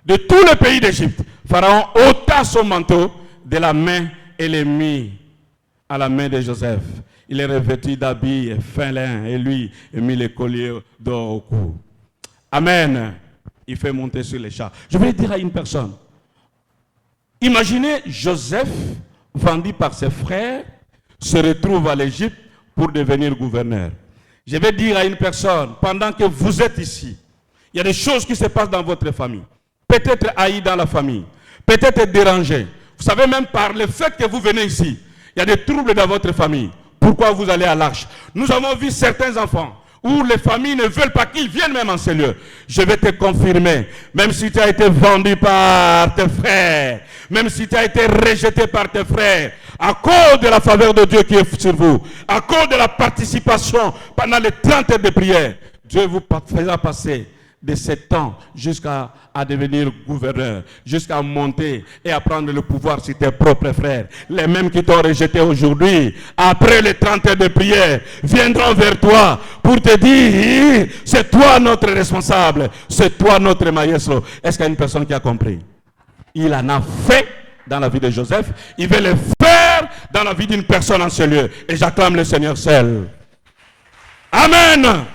De tout le pays d'Égypte. Pharaon ôta son manteau de la main et l'a mis à la main de Joseph. Il est revêtu d'habits fin lin et lui a mis les colliers d'or au cou. Amen. Il fait monter sur les chars. Je vais dire à une personne, imaginez Joseph, vendu par ses frères, se retrouve à l'Égypte pour devenir gouverneur. Je vais dire à une personne, pendant que vous êtes ici, il y a des choses qui se passent dans votre famille. Peut-être haï dans la famille, peut-être dérangé. Vous savez, même par le fait que vous venez ici, il y a des troubles dans votre famille. Pourquoi vous allez à l'arche? Nous avons vu certains enfants où les familles ne veulent pas qu'ils viennent même en ces lieux. Je vais te confirmer, même si tu as été vendu par tes frères, même si tu as été rejeté par tes frères, à cause de la faveur de Dieu qui est sur vous, à cause de la participation pendant les 30 heures de prière, Dieu vous fera passer de 7 ans jusqu'à devenir gouverneur, jusqu'à monter et à prendre le pouvoir sur tes propres frères. Les mêmes qui t'ont rejeté aujourd'hui, après les 30 heures de prière, viendront vers toi pour te dire, c'est toi notre responsable, c'est toi notre maestro. Est-ce qu'il y a une personne qui a compris? Il en a fait dans la vie de Joseph, il veut le faire dans la vie d'une personne en ce lieu. Et j'acclame le Seigneur seul. Amen.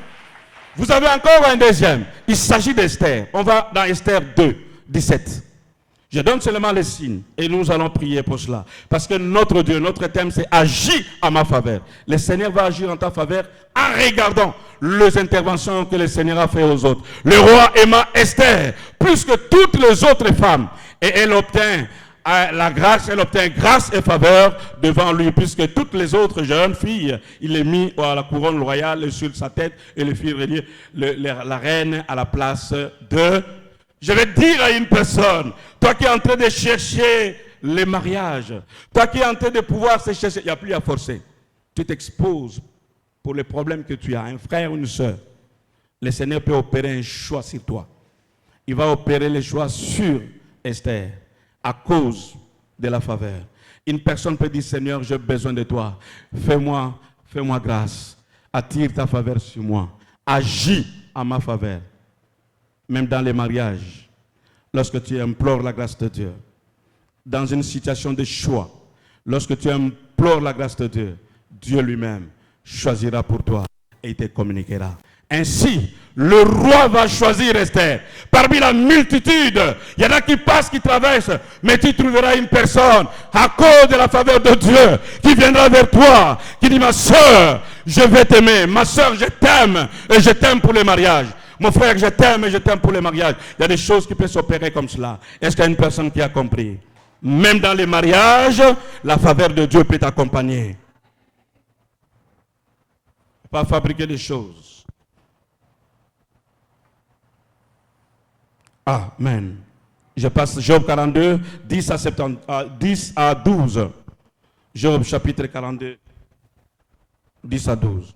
Vous avez encore un deuxième. Il s'agit d'Esther. On va dans Esther 2, 17. Je donne seulement les signes et nous allons prier pour cela. Parce que notre Dieu, notre thème, c'est agir à ma faveur. Le Seigneur va agir en ta faveur en regardant les interventions que le Seigneur a fait aux autres. Le roi aima Esther plus que toutes les autres femmes. Et elle obtint la grâce, elle obtint grâce et faveur devant lui, puisque toutes les autres jeunes filles, il les mit à la couronne royale sur sa tête et les fit régner la reine à la place de... Je vais dire à une personne, toi qui es en train de chercher les mariages, toi qui es en train de pouvoir se chercher, il n'y a plus à forcer. Tu t'exposes pour les problèmes que tu as, un frère ou une soeur. Le Seigneur peut opérer un choix sur toi. Il va opérer le choix sur Esther. À cause de la faveur. Une personne peut dire, Seigneur, j'ai besoin de toi. Fais-moi grâce. Attire ta faveur sur moi. Agis à ma faveur. Même dans les mariages. Lorsque tu implores la grâce de Dieu. Dans une situation de choix. Lorsque tu implores la grâce de Dieu. Dieu lui-même choisira pour toi et il te communiquera. Ainsi, le roi va choisir Esther. Parmi la multitude, il y en a qui passent, qui traversent, mais tu trouveras une personne, à cause de la faveur de Dieu, qui viendra vers toi, qui dit, ma soeur, je vais t'aimer. Ma soeur, je t'aime, et je t'aime pour le mariage. Mon frère, je t'aime, et je t'aime pour le mariage. Il y a des choses qui peuvent s'opérer comme cela. Est-ce qu'il y a une personne qui a compris? Même dans les mariages, la faveur de Dieu peut t'accompagner. Pas fabriquer des choses. Amen. Je passe Job 42, 10 à 12. Job chapitre 42, 10 à 12.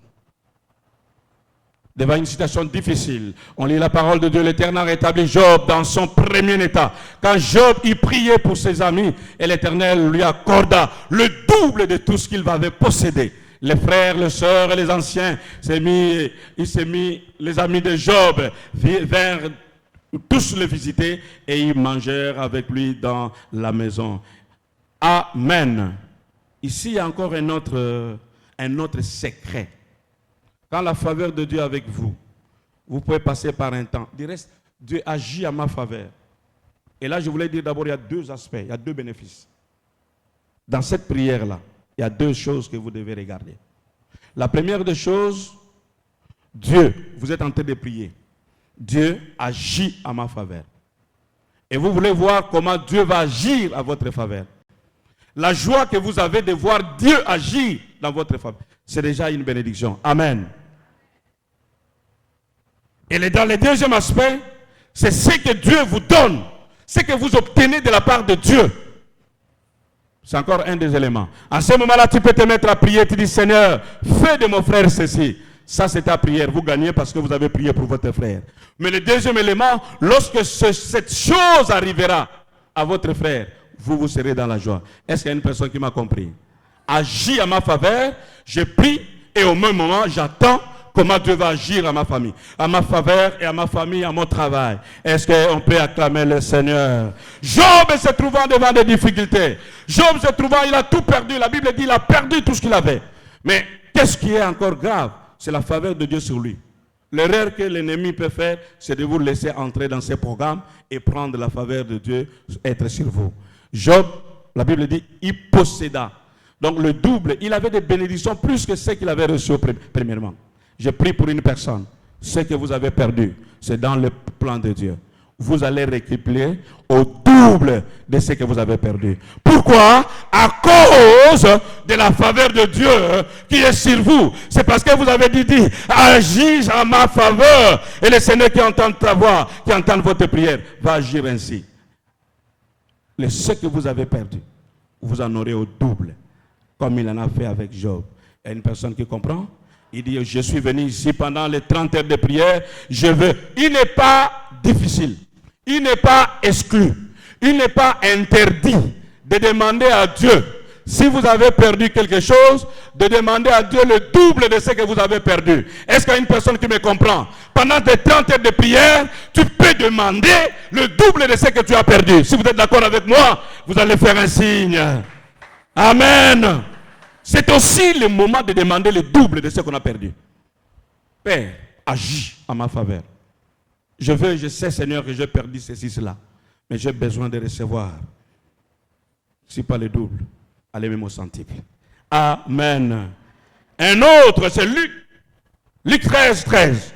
Devant une situation difficile, on lit la parole de Dieu. L'Éternel rétablit Job dans son premier état. Quand Job y priait pour ses amis, et l'Éternel lui accorda le double de tout ce qu'il avait possédé. Les frères, les sœurs et les anciens, les amis de Job vinrent tous le visiter et ils mangèrent avec lui dans la maison. Amen. Ici, il y a encore un autre secret. Quand la faveur de Dieu est avec vous, vous pouvez passer par un temps. Du reste, Dieu agit à ma faveur. Et là, je voulais dire d'abord, il y a deux aspects, il y a deux bénéfices. Dans cette prière-là, il y a deux choses que vous devez regarder. La première des choses, Dieu, vous êtes en train de prier. Dieu agit à ma faveur. Et vous voulez voir comment Dieu va agir à votre faveur. La joie que vous avez de voir Dieu agir dans votre faveur, c'est déjà une bénédiction. Amen. Et dans le deuxième aspect, c'est ce que Dieu vous donne, ce que vous obtenez de la part de Dieu. C'est encore un des éléments. À ce moment-là, tu peux te mettre à prier, tu dis, Seigneur, fais de mon frère ceci. Ça, c'est ta prière. Vous gagnez parce que vous avez prié pour votre frère. Mais le deuxième élément, lorsque cette chose arrivera à votre frère, vous serez dans la joie. Est-ce qu'il y a une personne qui m'a compris? Agis à ma faveur, je prie Et au même moment, j'attends comment Dieu va agir à ma famille, à ma faveur et à ma famille, à mon travail. Est-ce qu'on peut acclamer le Seigneur? Job se trouvant devant des difficultés. Job se trouvant, il a tout perdu. La Bible dit qu'il a perdu tout ce qu'il avait. Mais qu'est-ce qui est encore grave? C'est la faveur de Dieu sur lui. L'erreur que l'ennemi peut faire, c'est de vous laisser entrer dans ses programmes et prendre la faveur de Dieu, être sur vous. Job, la Bible dit, il posséda. Donc le double, il avait des bénédictions plus que ce qu'il avait reçu premièrement. Je prie pour une personne. Ce que vous avez perdu, c'est dans le plan de Dieu. Vous allez récupérer au double de ce que vous avez perdu. Pourquoi? À cause de la faveur de Dieu qui est sur vous. C'est parce que vous avez dit, agis en ma faveur. Et le Seigneur qui entend ta voix, qui entend votre prière, va agir ainsi. Ce que vous avez perdu, vous en aurez au double. Comme il en a fait avec Job. Il y a une personne qui comprend? Il dit, je suis venu ici pendant les 30 heures de prière, je veux. Il n'est pas difficile, il n'est pas exclu, il n'est pas interdit de demander à Dieu, si vous avez perdu quelque chose, de demander à Dieu le double de ce que vous avez perdu. Est-ce qu'il y a une personne qui me comprend? Pendant tes 30 heures de prière, tu peux demander le double de ce que tu as perdu. Si vous êtes d'accord avec moi, vous allez faire un signe. Amen. C'est aussi le moment de demander le double de ce qu'on a perdu. Père, agis en ma faveur. Je sais, Seigneur, que j'ai perdu ceci, cela. Mais j'ai besoin de recevoir. Si pas le double, allez même au centuple. Amen. Un autre, c'est Luc. Luc 13, 13.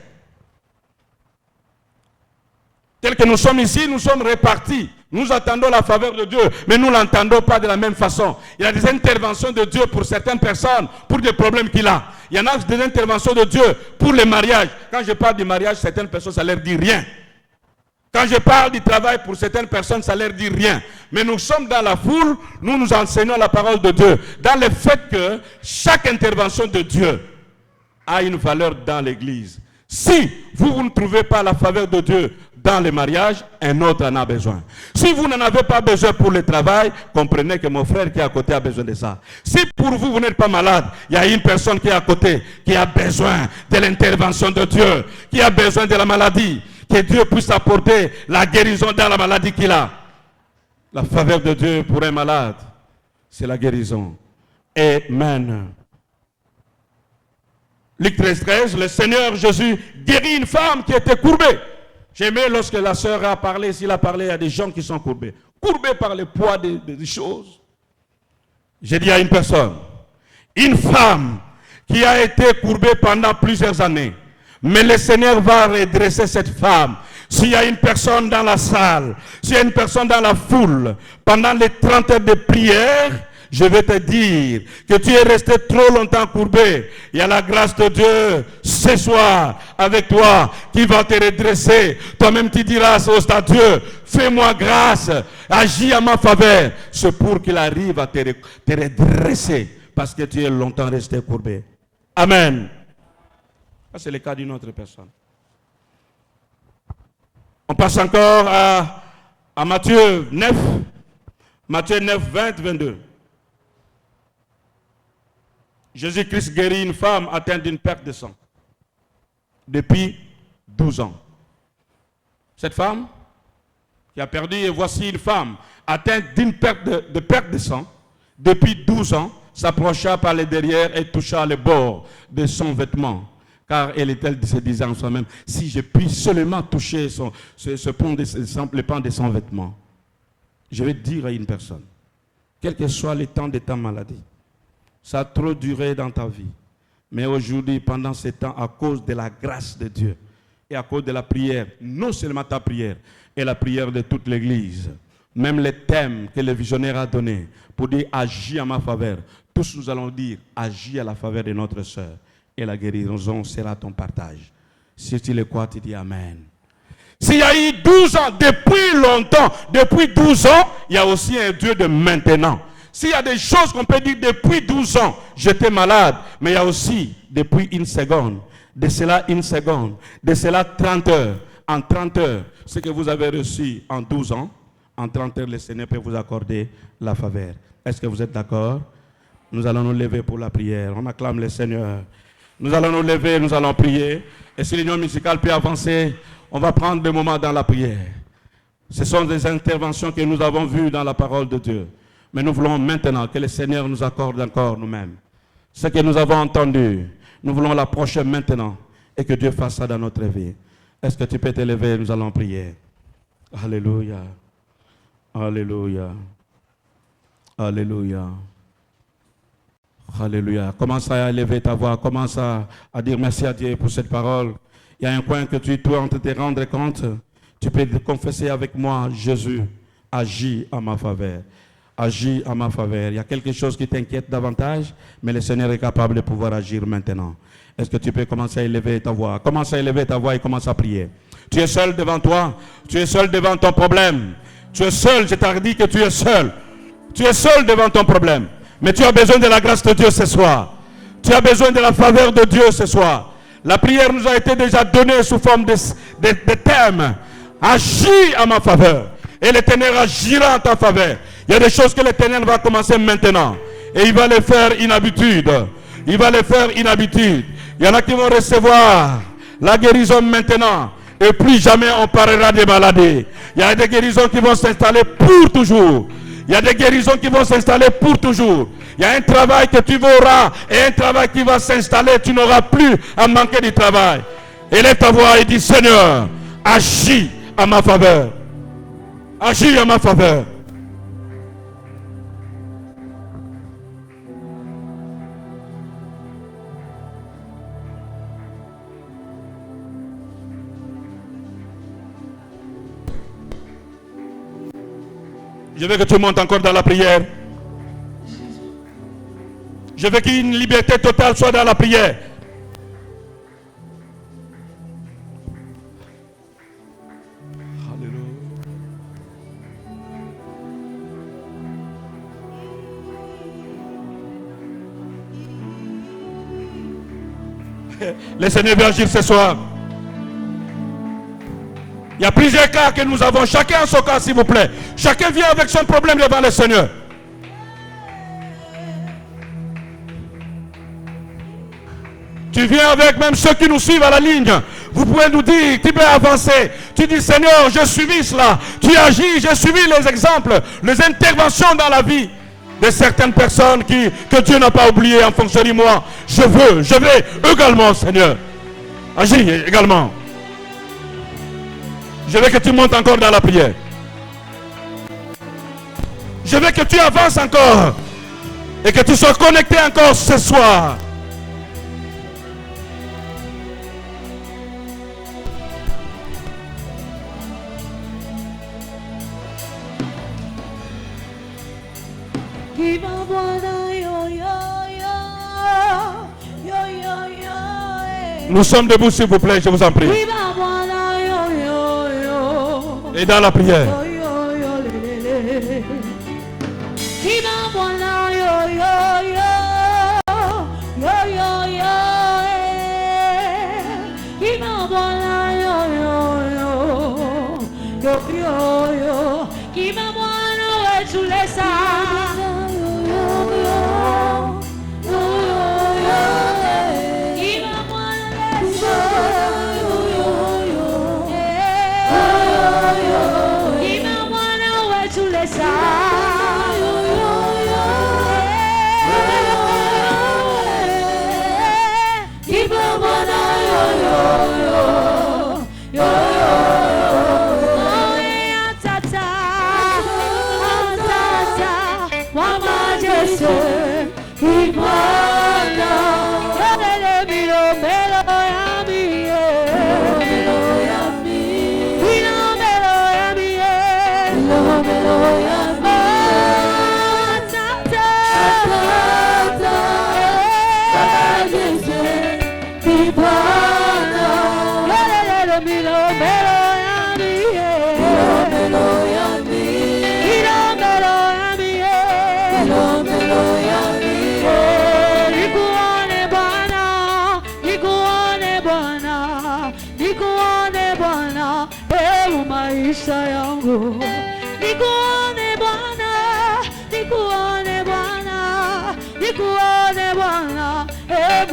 Tel que nous sommes ici, nous sommes répartis. Nous attendons la faveur de Dieu, mais nous ne l'entendons pas de la même façon. Il y a des interventions de Dieu pour certaines personnes, pour des problèmes qu'il a. Il y en a des interventions de Dieu pour le mariage. Quand je parle du mariage, certaines personnes, ça ne leur dit rien. Quand je parle du travail, pour certaines personnes, ça ne leur dit rien. Mais nous sommes dans la foule, nous nous enseignons la parole de Dieu. Dans le fait que chaque intervention de Dieu a une valeur dans l'église. Si vous ne trouvez pas la faveur de Dieu dans le mariage, un autre en a besoin. Si vous n'en avez pas besoin pour le travail, comprenez que mon frère qui est à côté a besoin de ça. Si pour vous, vous n'êtes pas malade, il y a une personne qui est à côté, qui a besoin de l'intervention de Dieu, qui a besoin de la maladie, que Dieu puisse apporter la guérison dans la maladie qu'il a. La faveur de Dieu pour un malade, c'est la guérison. Amen. Luc 13, 13, le Seigneur Jésus guérit une femme qui était courbée. J'aimais lorsque la sœur a parlé, s'il a parlé à des gens qui sont courbés. Courbés par le poids des choses. J'ai dit à une personne, une femme qui a été courbée pendant plusieurs années, mais le Seigneur va redresser cette femme. S'il y a une personne dans la salle, s'il y a une personne dans la foule, pendant les 30 heures de prière, je vais te dire que tu es resté trop longtemps courbé. Il y a la grâce de Dieu ce soir avec toi qui va te redresser. Toi-même tu diras à Dieu, fais-moi grâce, agis à ma faveur. C'est pour qu'il arrive à te redresser parce que tu es longtemps resté courbé. Amen. Ça c'est le cas d'une autre personne. On passe encore à Matthieu 9. Matthieu 9, 20, 22. Jésus-Christ guérit une femme atteinte d'une perte de sang depuis 12 ans. Cette femme qui a perdu, et voici une femme atteinte d'une perte de sang depuis 12 ans, s'approcha par le derrière et toucha le bord de son vêtement. Car elle se disait en soi-même, si je puis seulement toucher le pan de son vêtement. Je vais dire à une personne, quel que soit le temps de ta maladie, ça a trop duré dans ta vie. Mais aujourd'hui, pendant ce temps, à cause de la grâce de Dieu et à cause de la prière, non seulement ta prière, et la prière de toute l'Église, même les thèmes que le visionnaire a donnés pour dire agis en ma faveur, tous nous allons dire agis à la faveur de notre sœur et la guérison sera ton partage. Si tu le crois, tu dis Amen. S'il y a eu 12 ans, depuis longtemps, depuis 12 ans, il y a aussi un Dieu de maintenant. S'il y a des choses qu'on peut dire depuis 12 ans, j'étais malade, mais il y a aussi depuis une seconde, de cela une seconde, de cela 30 heures, en 30 heures, ce que vous avez reçu en 12 ans, en 30 heures, le Seigneur peut vous accorder la faveur. Est-ce que vous êtes d'accord? Nous allons nous lever pour la prière. On acclame le Seigneur. Nous allons nous lever, nous allons prier. Et si l'union musicale peut avancer, on va prendre des moments dans la prière. Ce sont des interventions que nous avons vues dans la parole de Dieu. Mais nous voulons maintenant que le Seigneur nous accorde encore nous-mêmes. Ce que nous avons entendu, nous voulons l'approcher maintenant et que Dieu fasse ça dans notre vie. Est-ce que tu peux te lever? Nous allons prier. Alléluia. Alléluia. Alléluia. Alléluia. Commence à élever ta voix. Commence à dire merci à Dieu pour cette parole. Il y a un point que tu dois te rendre compte. Tu peux te confesser avec moi. Jésus agit en ma faveur. Agis en ma faveur. Il y a quelque chose qui t'inquiète davantage, mais le Seigneur est capable de pouvoir agir maintenant. Est-ce que tu peux commencer à élever ta voix? Commence à élever ta voix et commence à prier. Tu es seul devant toi. Tu es seul devant ton problème. Tu es seul. Je t'ai dit que tu es seul. Tu es seul devant ton problème. Mais tu as besoin de la grâce de Dieu ce soir. Tu as besoin de la faveur de Dieu ce soir. La prière nous a été déjà donnée sous forme de thème. Agis en ma faveur. Et l'Éternel agira en ta faveur. Il y a des choses que l'Éternel va commencer maintenant. Et il va les faire une habitude. Il va les faire une habitude. Il y en a qui vont recevoir la guérison maintenant. Et plus jamais on parlera des maladies. Il y a des guérisons qui vont s'installer pour toujours. Il y a des guérisons qui vont s'installer pour toujours. Il y a un travail que tu auras et un travail qui va s'installer. Tu n'auras plus à manquer du travail. Élève ta voix et dis Seigneur, agis à ma faveur. Agis à ma faveur. Je veux que tu montes encore dans la prière. Je veux qu'une liberté totale soit dans la prière. Alléluia. Le Seigneur veut agir ce soir. Il y a plusieurs cas que nous avons. Chacun a son cas, s'il vous plaît. Chacun vient avec son problème devant le Seigneur. Tu viens avec même ceux qui nous suivent à la ligne. Vous pouvez nous dire, tu peux avancer. Tu dis, Seigneur, j'ai suivi cela. Tu agis, j'ai suivi les exemples, les interventions dans la vie de certaines personnes que Dieu n'a pas oublié en fonction de moi. Je vais également, Seigneur. Agis également. Je veux que tu montes encore dans la prière. Je veux que tu avances encore. Et que tu sois connecté encore ce soir. Nous sommes debout, s'il vous plaît, je vous en prie. Et dans la prière.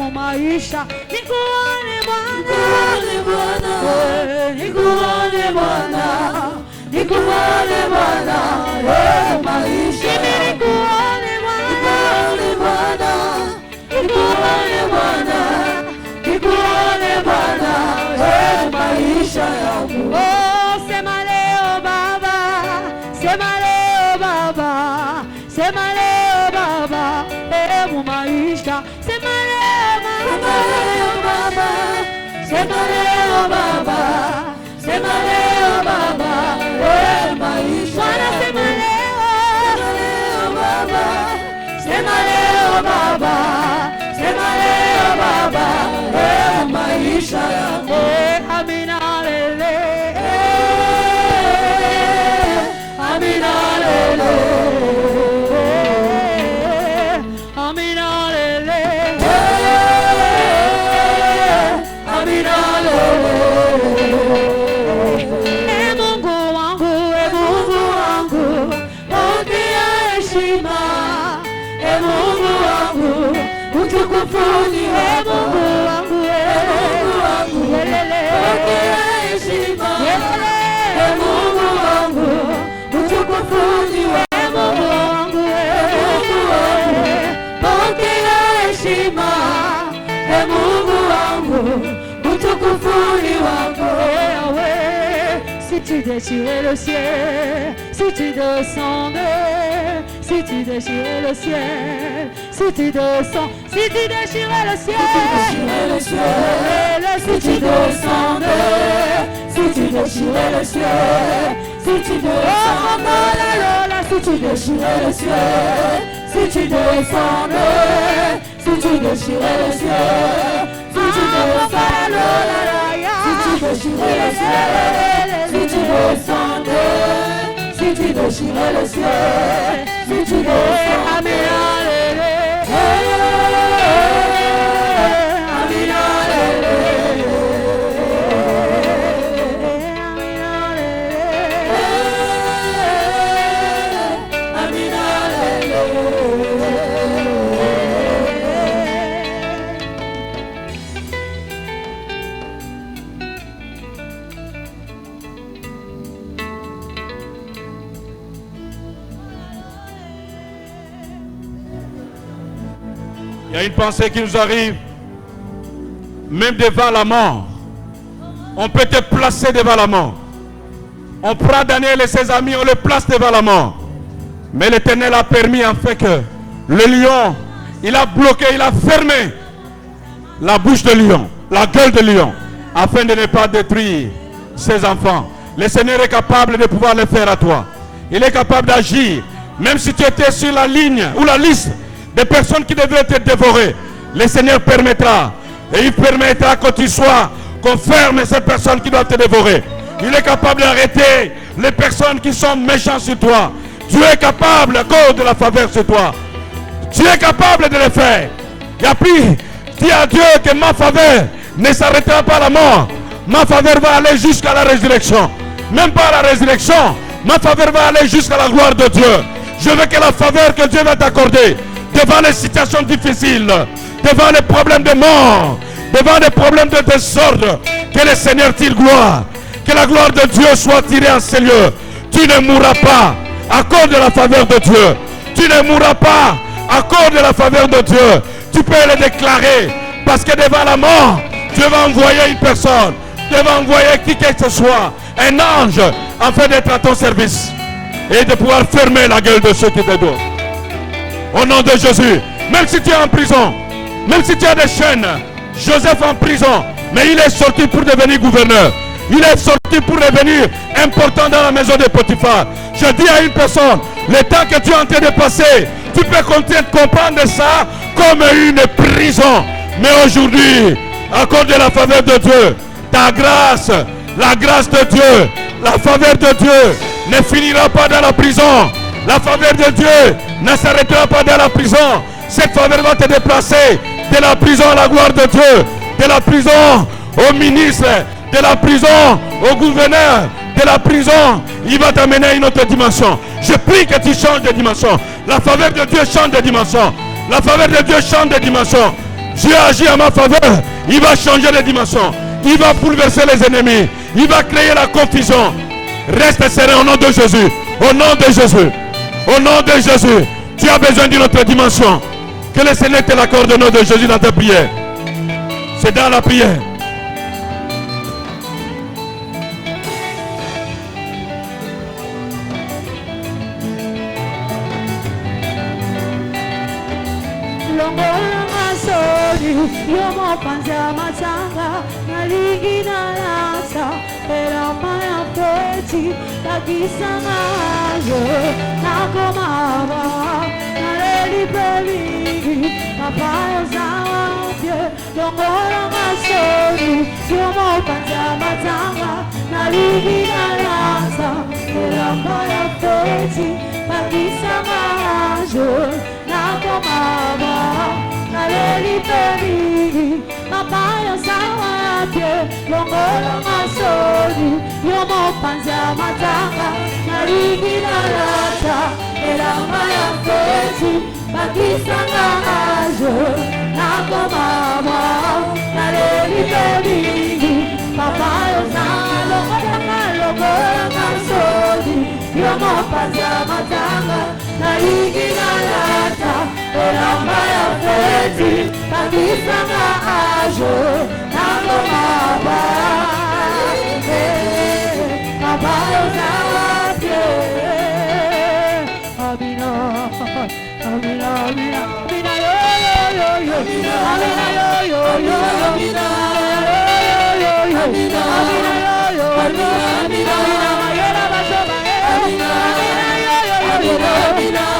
mu maisha. Nikuone Bwana, nikuone Bwana, nikuone Bwana, maisha. nikuone Bwana, Nikuone Bwana, nikuone Bwana, maisha yangu. oh sema leo Baba, sema leo Baba, sema leo Baba, mu maisha. Sema leo Baba, Sema leo Baba, sema leo Baba, maisha. Bwana sema leo Baba, sema leo Baba, sema leo Baba, maisha yangu. Amina lele, Amina lele, Amina lele, Amina lele. Mungu wangu, Mungu wangu, pokea heshima. Mungu wangu, utukufu ni wako. Mungu wangu, Mungu wangu, pokea heshima. Mungu wangu, utukufu ni wako. Mungu wangu, Mungu wangu, pokea heshima. Mungu wangu, utukufu ni wako. Si tu déchirais le ciel, si tu descendais, si tu déchirais le ciel, si tu descends, si tu déchirais le ciel, Le ciel, si tu descendais, si tu déchirais le ciel, si tu descendais, si tu déchirais le ciel, si tu descendais, si tu déchirais le ciel, si tu descendais, si tu déchirais le ciel, si tu descendais, si tu déchirais le ciel, si tu Il y a une pensée qui nous arrive, même devant la mort. On peut te placer devant la mort. On prend Daniel et ses amis, on les place devant la mort. Mais l'Éternel a permis en fait que le lion, il a bloqué, il a fermé la bouche de lion, la gueule de lion, afin de ne pas détruire ses enfants. Le Seigneur est capable de pouvoir le faire à toi. Il est capable d'agir, même si tu étais sur la ligne ou la liste des personnes qui devraient te dévorer. Le Seigneur permettra, et il permettra que tu sois, qu'on ferme ces personnes qui doivent te dévorer. Il est capable d'arrêter les personnes qui sont méchantes sur toi. Dieu est capable à cause de la faveur sur toi. Tu es capable de le faire. Il y a plus, dis à Dieu que ma faveur ne s'arrêtera pas à la mort. Ma faveur va aller jusqu'à la résurrection. Même pas à la résurrection, ma faveur va aller jusqu'à la gloire de Dieu. Je veux que la faveur que Dieu va t'accorder devant les situations difficiles, devant les problèmes de mort, devant les problèmes de désordre, que le Seigneur tire gloire, que la gloire de Dieu soit tirée en ces lieux. Tu ne mourras pas à cause de la faveur de Dieu. Tu ne mourras pas à cause de la faveur de Dieu. Tu peux le déclarer, parce que devant la mort, Dieu va envoyer une personne, Dieu va envoyer qui que ce soit, un ange, afin d'être à ton service et de pouvoir fermer la gueule de ceux qui te doivent. Au nom de Jésus, même si tu es en prison, même si tu as des chaînes, Joseph en prison, mais il est sorti pour devenir gouverneur. Il est sorti pour devenir important dans la maison de Potiphar. Je dis à une personne, le temps que tu es en train de passer, tu peux comprendre ça comme une prison. Mais aujourd'hui, à cause de la faveur de Dieu, ta grâce, la grâce de Dieu, la faveur de Dieu ne finira pas dans la prison. La faveur de Dieu ne s'arrêtera pas dans la prison. Cette faveur va te déplacer de la prison à la gloire de Dieu, de la prison au ministre, de la prison au gouverneur, de la prison, il va t'amener à une autre dimension. Je prie que tu changes de dimension. La faveur de Dieu change de dimension. La faveur de Dieu change de dimension. Dieu agit en ma faveur. Il va changer les dimensions. Il va bouleverser les ennemis. Il va créer la confusion. Reste serein au nom de Jésus. Au nom de Jésus. Au nom de Jésus. Tu as besoin d'une autre dimension. Que le Seigneur te l'accorde au nom de Jésus dans ta prière. C'est dans la prière. Yomo panza matanga naligina lasa era maya feti takisanga yo nakomaba nareli baby papayo zawapye longora masori yomo panza matanga naligina lasa era maya feti takisanga yo nakomaba nareli baby papayo zawapye longora masori yomo panza matanga naligina lasa era maya feti bakisanga ajo nakomama nareli baby papayo zawapye longora masori yomo panza matanga naligina lasa era maya feti bakisanga ajo nakomama papayo zawapye Amina, Amina, Amina, Amina, yo, yo, yo, yo, Amina, yo, yo, yo, Amina, yo, yo, yo, Amina, yo, yo, Amina, Amina, Amina,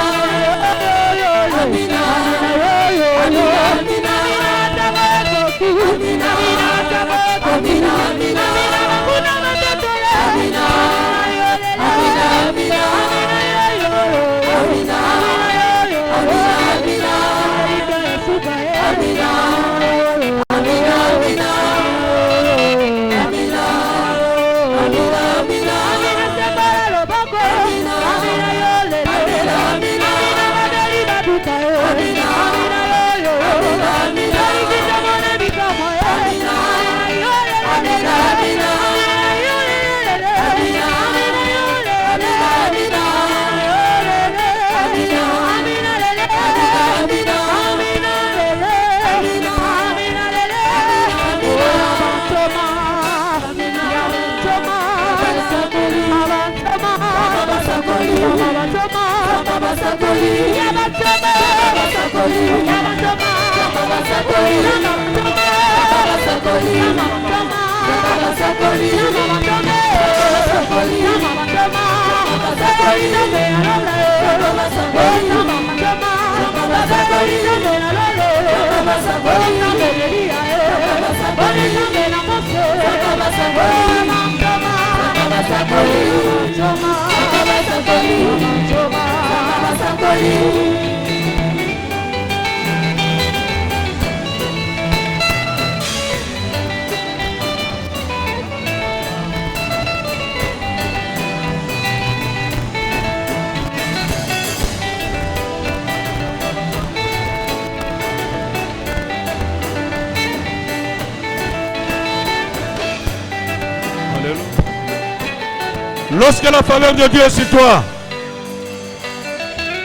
Lorsque la faveur de Dieu est sur toi,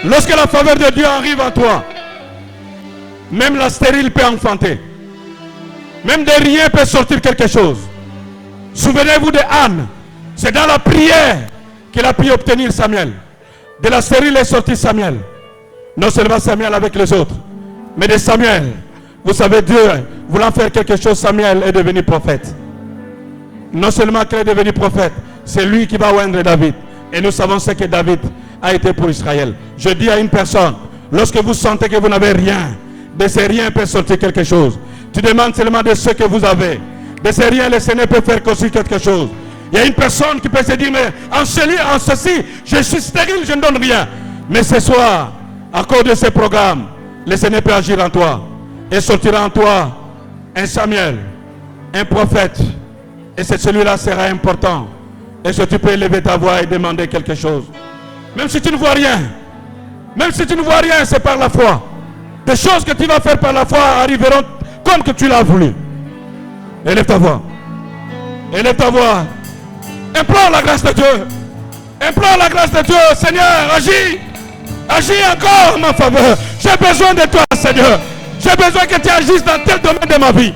lorsque la faveur de Dieu arrive à toi, même la stérile peut enfanter. Même de rien peut sortir quelque chose. Souvenez-vous de Anne. C'est dans la prière qu'elle a pu obtenir Samuel. De la stérile est sorti Samuel. Non seulement Samuel avec les autres, mais de Samuel. Vous savez, Dieu, voulant faire quelque chose, Samuel est devenu prophète. Non seulement qu'il est devenu prophète, c'est lui qui va oindre David. Et nous savons ce que David a été pour Israël. Je dis à une personne, lorsque vous sentez que vous n'avez rien, de ces rien peut sortir quelque chose. Tu demandes seulement de ce que vous avez. De ces rien, le Seigneur peut faire construire quelque chose. Il y a une personne qui peut se dire, mais en ceci, je suis stérile, je ne donne rien. Mais ce soir, à cause de ce programme, le Seigneur peut agir en toi. Et sortira en toi un Samuel, un prophète. Et celui-là sera important. Est-ce que tu peux élever ta voix et demander quelque chose? Même si tu ne vois rien. Même si tu ne vois rien, c'est par la foi. Des choses que tu vas faire par la foi arriveront comme que tu l'as voulu. Élève ta voix. Élève ta voix. Implore la grâce de Dieu. Implore la grâce de Dieu. Seigneur, agis. Agis encore en ma faveur. J'ai besoin de toi, Seigneur. J'ai besoin que tu agisses dans tel domaine de ma vie.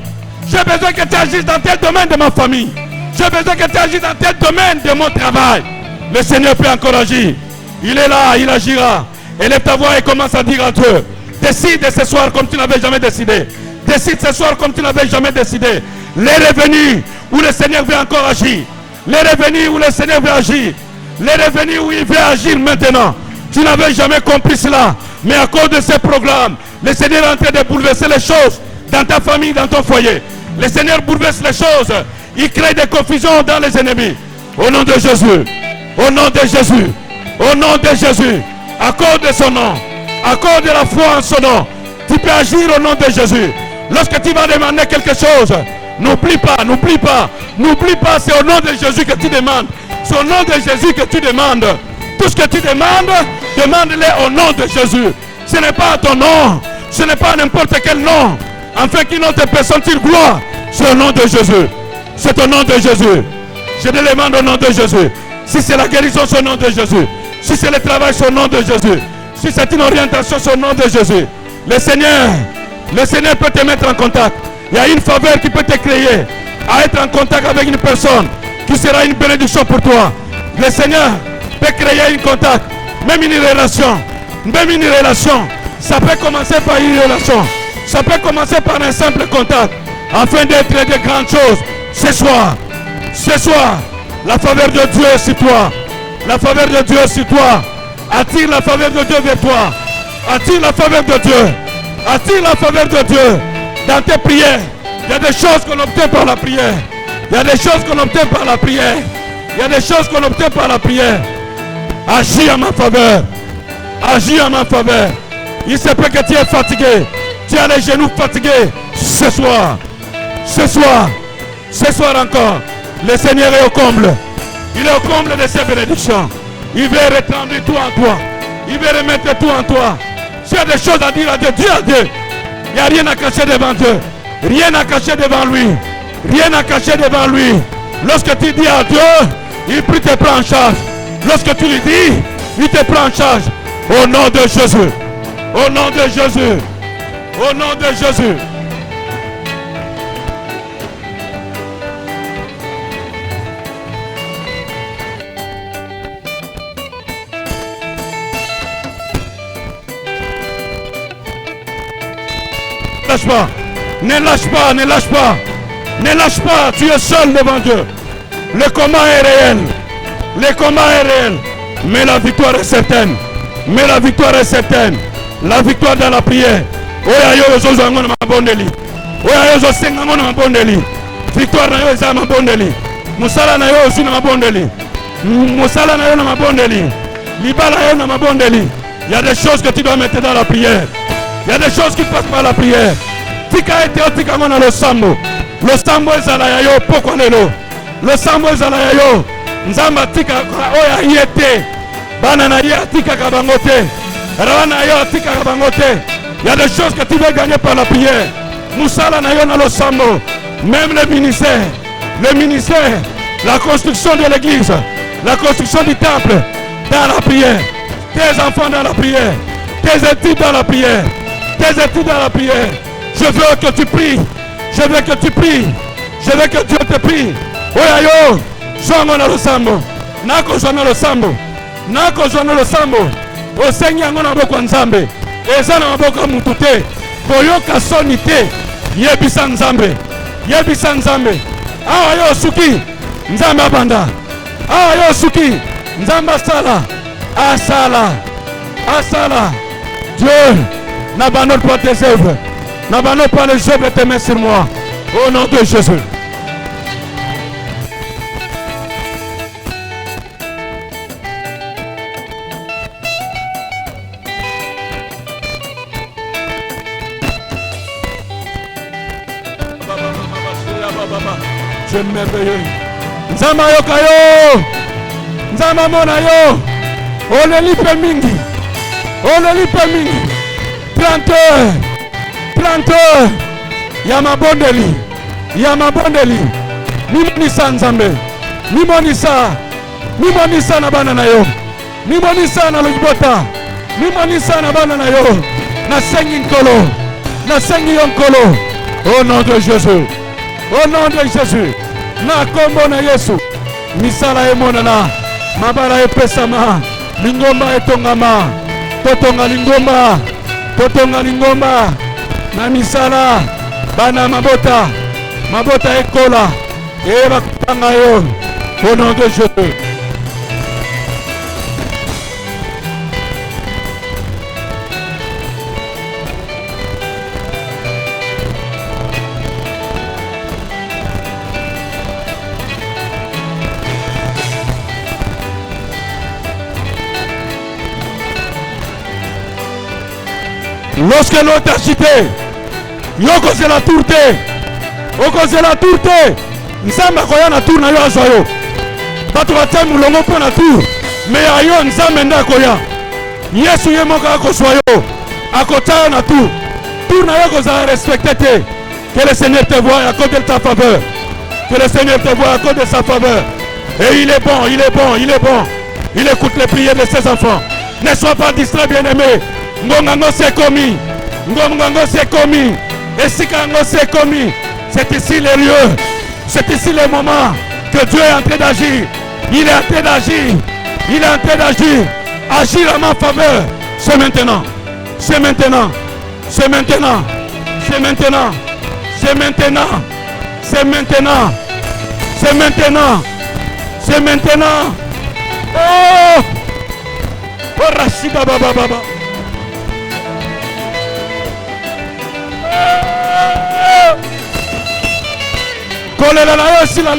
J'ai besoin que tu agisses dans tel domaine de ma famille. J'ai besoin que tu agisses dans tel domaine de mon travail. Le Seigneur peut encore agir. Il est là, il agira. Élève ta voix et commence à dire à Dieu. Décide ce soir comme tu n'avais jamais décidé. Décide ce soir comme tu n'avais jamais décidé. Les revenus où le Seigneur veut encore agir. Les revenus où le Seigneur veut agir. Les revenus où il veut agir maintenant. Tu n'avais jamais compris cela. Mais à cause de ce programme, le Seigneur est en train de bouleverser les choses dans ta famille, dans ton foyer. Le Seigneur bouleverse les choses. Il crée des confusions dans les ennemis. Au nom de Jésus. Au nom de Jésus. Au nom de Jésus. À cause de son nom. À cause de la foi en son nom. Tu peux agir au nom de Jésus. Lorsque tu vas demander quelque chose, n'oublie pas, n'oublie pas. N'oublie pas, c'est au nom de Jésus que tu demandes. C'est au nom de Jésus que tu demandes. Tout ce que tu demandes, demande-le au nom de Jésus. Ce n'est pas ton nom. Ce n'est pas n'importe quel nom. Afin qu'une autre personne tire gloire. C'est au nom de Jésus. C'est au nom de Jésus. Je te demande au nom de Jésus. Si c'est la guérison, c'est au nom de Jésus. Si c'est le travail, c'est au nom de Jésus. Si c'est une orientation, c'est au nom de Jésus. Le Seigneur peut te mettre en contact. Il y a une faveur qui peut te créer à être en contact avec une personne qui sera une bénédiction pour toi. Le Seigneur peut créer un contact, même une relation. Même une relation. Ça peut commencer par une relation. Ça peut commencer par un simple contact afin d'être de grandes choses. Ce soir, la faveur de Dieu est sur toi. La faveur de Dieu est sur toi. Attire la faveur de Dieu vers toi. Attire la faveur de Dieu. Attire la faveur de Dieu dans tes prières. Il y a des choses qu'on obtient par la prière. Il y a des choses qu'on obtient par la prière. Il y a des choses qu'on obtient par la prière. Agis en ma faveur. Agis en ma faveur. Il se peut que tu es fatigué. Tu as les genoux fatigués. Ce soir. Ce soir. Ce soir encore. Le Seigneur est au comble. Il est au comble de ses bénédictions. Il veut retendre tout en toi. Il veut remettre tout en toi. Tu as des choses à dire à Dieu. Dis à Dieu. Il n'y a rien à cacher devant Dieu. Rien à cacher devant lui. Rien à cacher devant lui. Lorsque tu dis à Dieu, il te prend en charge. Lorsque tu lui dis, il te prend en charge. Au nom de Jésus. Au nom de Jésus. Au nom de Jésus. Ne lâche pas. Ne lâche pas, ne lâche pas. Ne lâche pas, tu es seul devant Dieu. Le combat est réel. Le combat est réel. Mais la victoire est certaine. Mais la victoire est certaine. La victoire dans la prière. Oya yo zozo ngona mabondeli. Oya yo zo senga ngona mabondeli. Victoire na yo za mabondeli. Musala na yo zina mabondeli. Musala na yo na mabondeli. Libala yo na mabondeli. Il y a des choses que tu dois mettre dans la prière. Il y a des choses qui passent par la prière. Tika ete otika ngona lo sambo. Lo sambo ezala ya yo poko lelo. Lo sambo ezala ya yo. Nzamba tika oya yete. Bana na ya tika kabangote. Rana yo tika kabangote. Il y a des choses que tu veux gagner par la prière. Moussala na yo na lo sambo. Même le ministère, la construction de l'église, la construction du temple dans la prière. Tes enfants dans la prière. Tes études dans la prière. Tes études dans la prière. Je veux que tu pries. Je veux que tu pries. Je veux que Dieu te prie. Oya yo. Zongo na lo sambo. Nako zona lo sambo. Nako zona lo sambo. Osengi yango na boko nzambe. Eza na maboko mutu te. Koyoka soni te. Yebisa nzambe. Yebisa nzambe. Awa yo suki. Nzambe abanda. Awa yo suki. Nzambe asala. Asala. Asala. Dieu n'abandonne pas tes œuvres. N'abandonne pas les œuvres de tes mains sur moi. Au nom de Jésus. Dieu merveilleux. Nzamba yoka yo. Nzamba mona yo. Oleli pe mingi. Oleli pe mingi. Planteur. Planteur. ya mabondeli, ya mabondeli. Mimonisa Nzambe, mimonisa na bana na yo, mimonisa na Libota, mimonisa na bana na yo. Nasengi nkolo, nasengi yo nkolo. Au nom de Jésus, au nom de Jésus, na kombo na Yesu. Misala emonana, mabala epesama, lingomba etongama, totonga lingomba, na misala, bana mabota ekola, eba kutanga yo, au nom de Jésus. Lorsque l'eau t'a cité, yoko c'est la tourte, Nzamba koya na tour na yo azoyo. Bato batia mulongo po na tour, mais ayo Nzamba nda koya. Yesu ye moko akoswa yo, akota na tour. Tour na yo koza respecté te. Que le Seigneur te voie à cause de ta faveur. Que le Seigneur te voie à cause de sa faveur. Et il est bon. Il écoute les prières de ses enfants. Ne sois pas distrait, bien-aimé. Ngongango c'est commis. Et si Kango c'est commis, c'est ici le lieu. C'est ici le moment que Dieu est en train d'agir. Il est en train d'agir. Agir à ma faveur. C'est maintenant. Oh Rashida Baba. Kolera na yo sila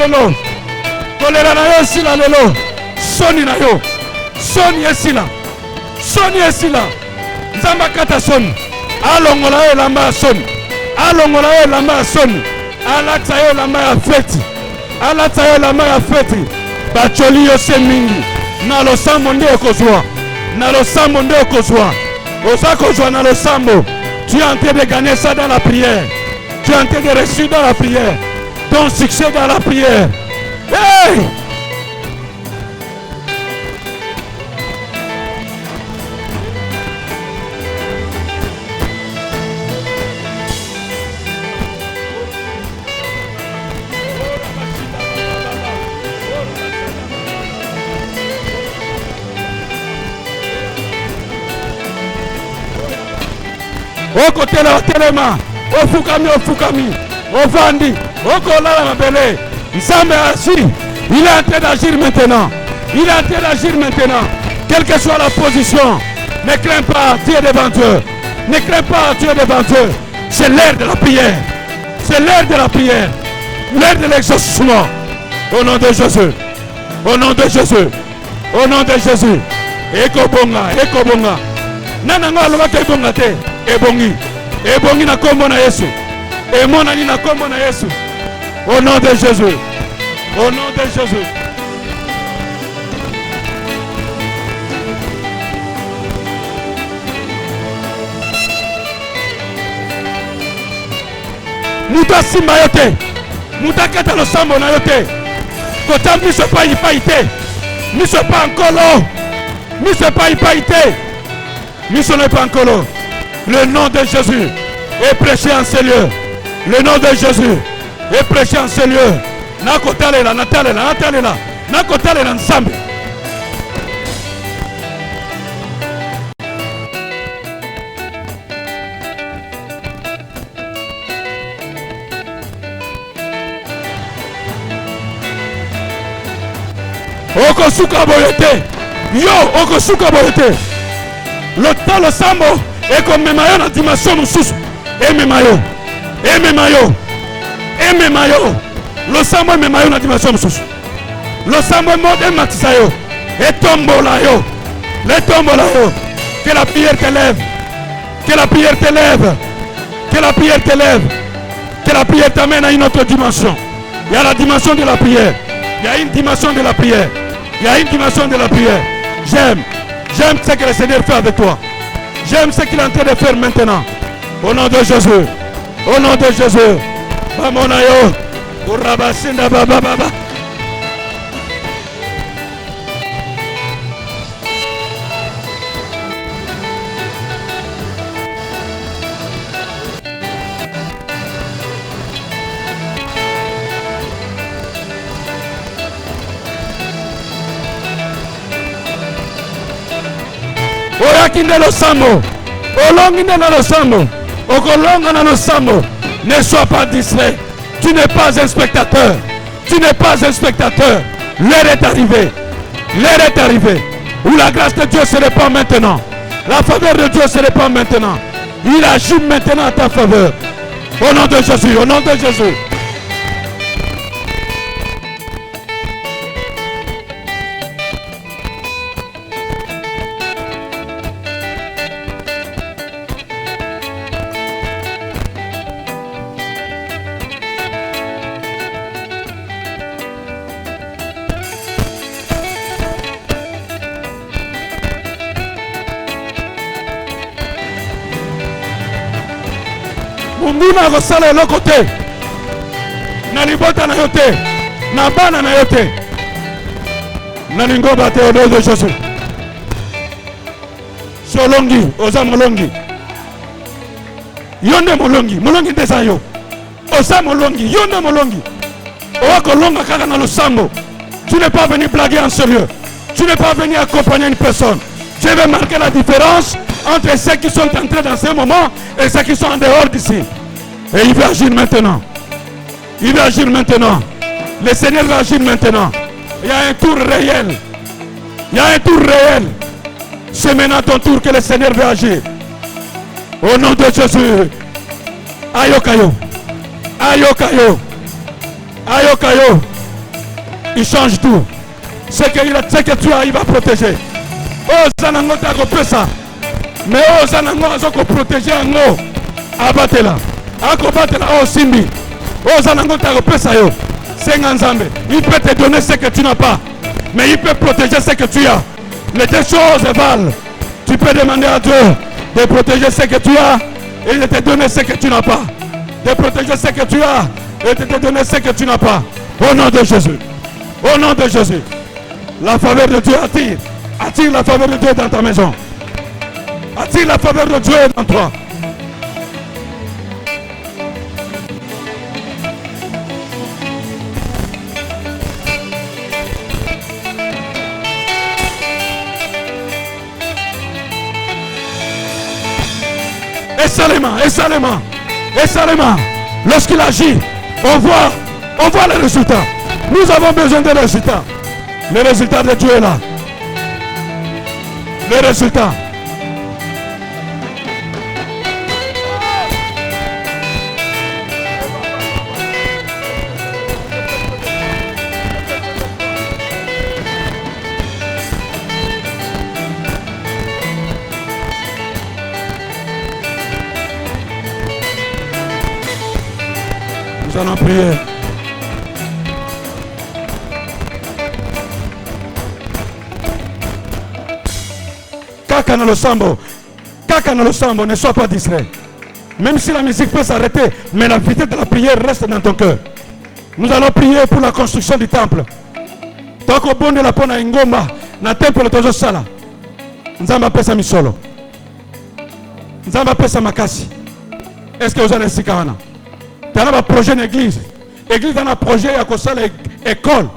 lelo. Soni na yo. Soni esila. Nzamba kata soni. Alongola yo lamba soni. Alatsa yo lamba ya feti. Bacholi yo se mingi. Na losambo nde okozwa. Ozakozwa na losambo. Tu es en train de gagner ça dans la prière. Tu es en train de réussir dans la prière. Ton succès dans la prière. Hey! Telema, ofukami, ofandi, okolala mabele. Nzambe agit. Il est en train d'agir maintenant. Quelle que soit la position, ne crains pas, Dieu est devant Dieu. C'est l'heure de la prière. L'heure de l'exaucement. Au nom de Jésus. Eko bonga. Nananga alobaka ebonga te. Ebongi na kombo na Yesu. Emonani na kombo na Yesu. Au nom de Jésus. Muta simba yote. Muta kata lo sambo na yote. Kota miso pa ipaite. Miso pa nkolo. Miso pa ipaite. Miso ne pa nkolo. Le nom de Jésus est prêché en ce lieu. Nakotalela, ensemble. Okosuka boyete. Le temps le sambo. Et comme Memayo na dimension mususu. Ememayo. Le sambo Memayo na dimension mususu. Le sambo mode matisayo. Et tombola yo. Que la prière t'élève. Que la prière t'amène à une autre dimension. Il y a la dimension de la prière. Il y a une dimension de la prière. J'aime ce que le Seigneur fait avec toi. J'aime ce qu'il est en train de faire maintenant. Au nom de Jésus. Au nom de Jésus. Mamonayo. Urabasinda baba baba. Oyakinde lo sambo. Olonginde na lo sambo. Okolonga na lo sambo. Ne sois pas distrait. Tu n'es pas un spectateur. Tu n'es pas un spectateur. L'heure est arrivée. L'heure est arrivée. Où la grâce de Dieu se répand maintenant. La faveur de Dieu se répand maintenant. Il agit maintenant à ta faveur. Au nom de Jésus. Au nom de Jésus. Munguna kosala eloko te na libota na yo te na bana na yo te na lingoba te au nom de Jésus. Solongi oza molongi yo nde molongi molongi nde eza yo oza molongi yo nde molongi owa kolonga kaka na losambo. Tu n'es pas venu blaguer en sérieux. Tu n'es pas venu accompagner une personne. Tu veux marquer la différence entre ceux qui sont entrés dans ce moment et ceux qui sont en dehors d'ici. Et il va agir maintenant. Il va agir maintenant. Le Seigneur va agir maintenant. Il y a un tour réel. Il y a un tour réel. C'est maintenant ton tour que le Seigneur va agir. Au nom de Jésus. Ayokayo. Ayokayo. Ayokayo. Il change tout. Ce que tu as, il va protéger. Oh, Zanango t'a coupé ça. Mais oh, Zanango a protéger Ango. Abatela. Akobatela. Oh, Simbi. Oh, Zanango t'a coupé ça. C'est Nganzambe. Il peut te donner ce que tu n'as pas. Mais il peut protéger ce que tu as. Les deux choses valent. Tu peux demander à Dieu de protéger ce que tu as et de te donner ce que tu n'as pas. De protéger ce que tu as et de te donner ce que tu n'as pas. Au nom de Jésus. Au nom de Jésus. La faveur de Dieu attire. Attire la faveur de Dieu dans ta maison. Attire la faveur de Dieu dans toi. Et seulement, lorsqu'il agit, on voit les résultats. Nous avons besoin des résultats. Les résultats de Dieu est là. Les résultats. Nous allons prier. Kaka na le sambo, ne sois pas distrait. Même si la musique peut s'arrêter, mais la vitesse de la prière reste dans ton cœur. Nous allons prier pour la construction du temple. Tant qu'on bonne la pona ingoma, na temple tozo sala. Nzamba pesa misolo. Nzamba pesa makasi. Est-ce que vous allez s'y carana? Tu as un projet d'église. L'église a un projet à cause de l'école.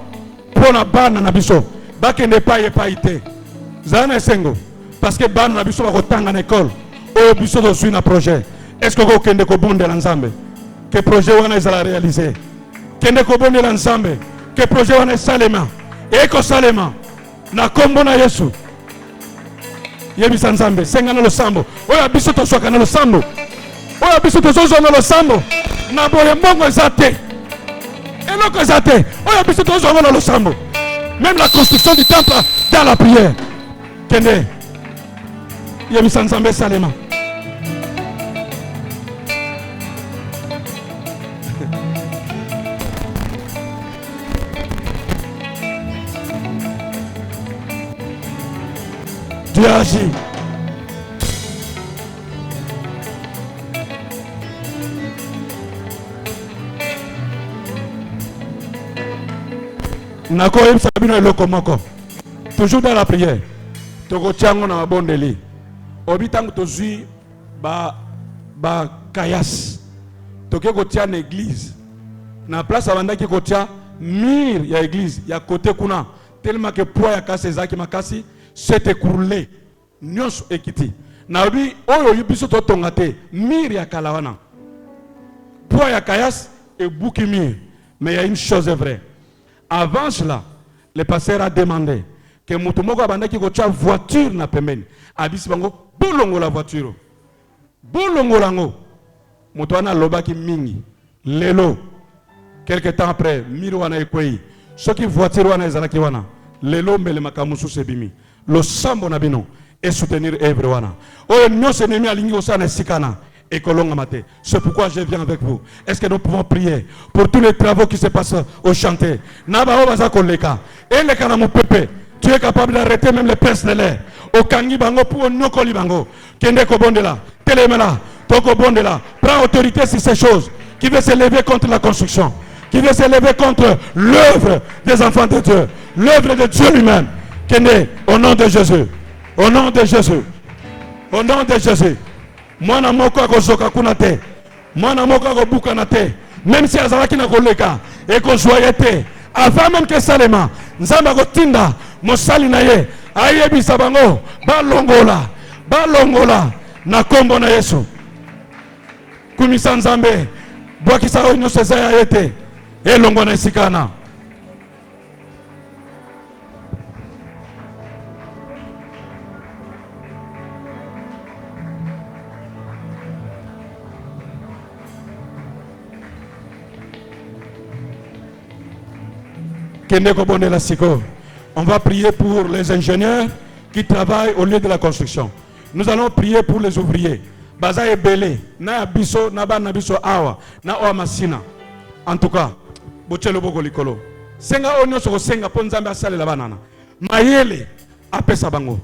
Pour la banne na biso. Baki ne pas y pas été. Zana sengo. Parce que banne na biso va rotanga en école. Oh biso do suit un projet. Est-ce que vous kende ko bonde l'ensemble? Que projet wana ezala réaliser? Kende ko bonde l'ensemble? Que projet wana salema? Et ko salema. Na kombo na Yesu. Yebisa nzambe. Senga na lo sambo. Oya biso to soka na lo sambo. Oya biso to zozo na lo sambo. Na boye mbongo ezate. Eloko ezate. Oya biso to zozo na lo sambo. Même la construction du temple dans la prière. Kende. Yebisa nzambe salema. Dieu agit. Nakoyem sabino eloko moko. Toujours dans la prière. Toko tiango na mabondeli. Obitango tozui ba kayas. Toke kotia na église. Na place abanda ki kotia mur ya église ya côté kuna. Tellement que poids ya kasi ezaki makasi s'est écroulé. Nyonso ekiti. Na obi oyo yubiso to tongate mur ya kalawana. Poids ya kayas et bouki mur. Mais il y a une chose vraie. Avant cela, le pasteur a demandé que Moutoumoko abanda ki kotia voiture na pembeni. Abisi bango bolongo la voiture. Bolongo lango. Moutouana lobaki mingi. Lelo. Quelque temps après, miro wana ekwei. Ce qui voiture wana ezalaki wana. Lelo mbele makamusu sebimi. Lo sambo na bino et soutenir œuvre wana. Oyo nyose nemi alingi osana sikana. C'est pourquoi je viens avec vous. Est-ce que nous pouvons prier pour tous les travaux qui se passent au chantier? Tu es capable d'arrêter même les perces de l'air. Au kangi bango pour nyokoli bango. Kende ko bondela. Telemela. Toko bondela. Prends autorité sur ces choses. Qui veut se lever contre la construction. Qui veut se lever contre l'œuvre des enfants de Dieu. L'œuvre de Dieu lui-même. Kende, au nom de Jésus. Au nom de Jésus. Au nom de Jésus. Mwana moko akozoka kuna te. Mwana moko akobuka na te. Même si azalaki na koleka et qu'on joyait te. Avant même que Salema, Nzamba kotinda mosali na ye. Ayebisa bango balongola. Balongola na kombo na Yesu. Kumisa Nzambe bwakisa oyo nyonso eza ya ye te. Elongo na esikana. On va prier pour les ingénieurs qui travaillent au lieu de la construction. Nous allons prier pour les ouvriers. Baza ebele na biso na ba na biso awa na o masina. En tout cas, bochelo boko likolo. Senga onyo soko senga po Nzambe asale la banana. Mayele apesa bango.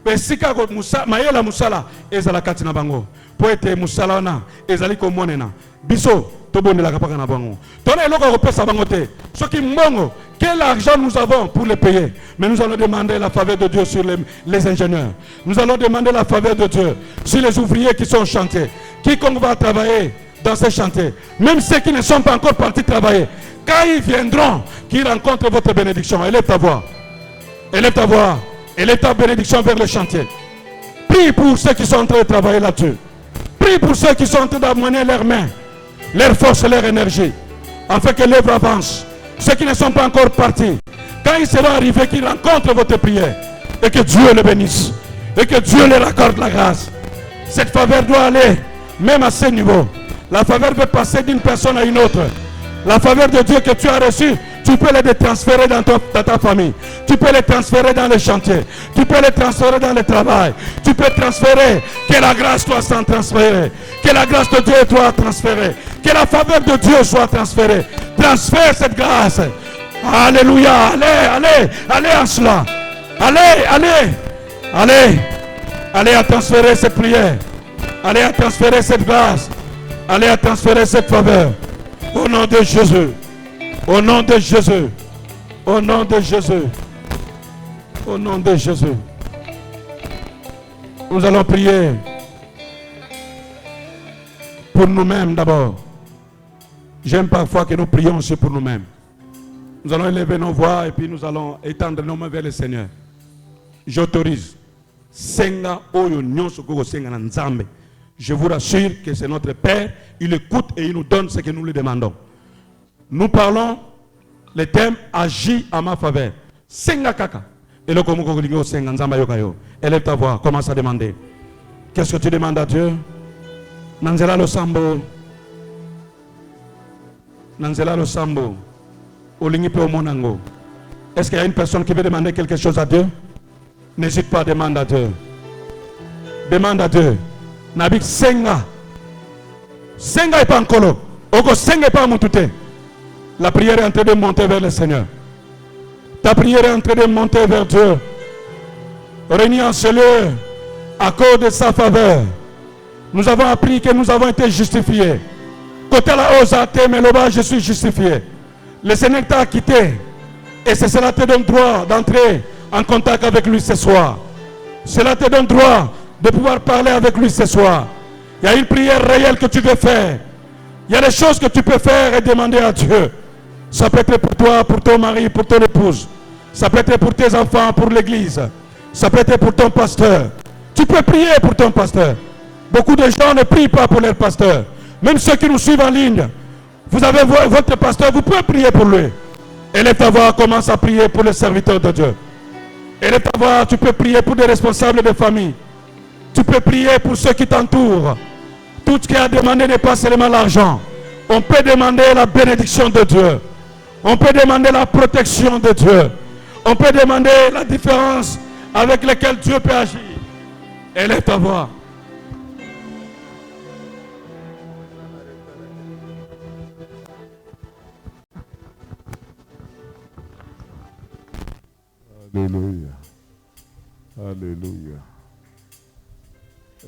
Pesika ko musa mayela musala ezala kati na bango. Po ete musala na ezali ko monena. Biso tobonela kapaka na bango. Tona eloko ko pesa bango te. Soki mbongo quel argent nous avons pour les payer? Mais nous allons demander la faveur de Dieu sur les ingénieurs. Nous allons demander la faveur de Dieu sur les ouvriers qui sont au chantier. Quiconque va travailler dans ces chantiers, même ceux qui ne sont pas encore partis travailler, quand ils viendront, qu'ils rencontrent votre bénédiction. Élève ta voix. Élève ta voix. Élève ta bénédiction vers le chantier. Prie pour ceux qui sont en train de travailler là-dessus. Prie pour ceux qui sont en train d'amener leurs mains, leur force, leur énergie, afin que l'œuvre avance. Ceux qui ne sont pas encore partis, quand ils seront arrivés, qu'ils rencontrent votre prière et que Dieu les bénisse et que Dieu leur accorde la grâce. Cette faveur doit aller même à ce niveau. La faveur peut passer d'une personne à une autre. La faveur de Dieu que tu as reçue, tu peux les transférer dans ta famille. Tu peux les transférer dans le chantier. Tu peux les transférer dans le travail. Tu peux transférer. Que la grâce soit transférée. Que la grâce de Dieu soit transférée. Que la faveur de Dieu soit transférée. Transfère cette grâce. Alléluia. Allez en cela. Allez à transférer cette prière. Allez à transférer cette grâce. Allez à transférer cette faveur. Au nom de Jésus. Au nom de Jésus. Au nom de Jésus. Au nom de Jésus. Nous allons prier pour nous-mêmes d'abord. J'aime parfois que nous prions aussi pour nous-mêmes. Nous allons élever nos voix et puis nous allons étendre nos mains vers le Seigneur. J'autorise. Senga oyo nyonso koko senga na Nzambe. Je vous rassure que c'est notre Père. Il écoute et il nous donne ce que nous lui demandons. Nous parlons le thème agit à ma faveur. Senga kaka. Et le komoko lingo senga Nzamba yokayo. Élève ta voix, commence à demander. Qu'est-ce que tu demandes à Dieu? Nanzela lo sambo. Nanzela lo sambo. Olingi pe omonango. Est-ce qu'il y a une personne qui veut demander quelque chose à Dieu? N'hésite pas, demande à Dieu. Demande à Dieu. Nabik senga. Senga et pas encore. Oko senga et pas moutouté. La prière est en train de monter vers le Seigneur. Ta prière est en train de monter vers Dieu. Réunis en ce lieu à cause de sa faveur. Nous avons appris que nous avons été justifiés. Côté la osate, mais là-bas, je suis justifié. Le Seigneur t'a quitté Et cela te donne droit d'entrer en contact avec lui ce soir. Cela te donne droit de pouvoir parler avec lui ce soir. Il y a une prière réelle que tu veux faire. Il y a des choses que tu peux faire et demander à Dieu. Ça peut être pour toi, pour ton mari, pour ton épouse. Ça peut être pour tes enfants, pour l'église. Ça peut être pour ton pasteur. Tu peux prier pour ton pasteur. Beaucoup de gens ne prient pas pour leur pasteur. Même ceux qui nous suivent en ligne, vous avez votre pasteur, vous pouvez prier pour lui. Élève ta voix, commence à prier pour les serviteurs de Dieu. Élève ta voix, tu peux prier pour des responsables de famille. Tu peux prier pour ceux qui t'entourent. Tout ce qui a demandé n'est pas seulement l'argent. On peut demander la bénédiction de Dieu. On peut demander la protection de Dieu. On peut demander la différence avec laquelle Dieu peut agir. Élève ta voix. Alléluia. Alléluia.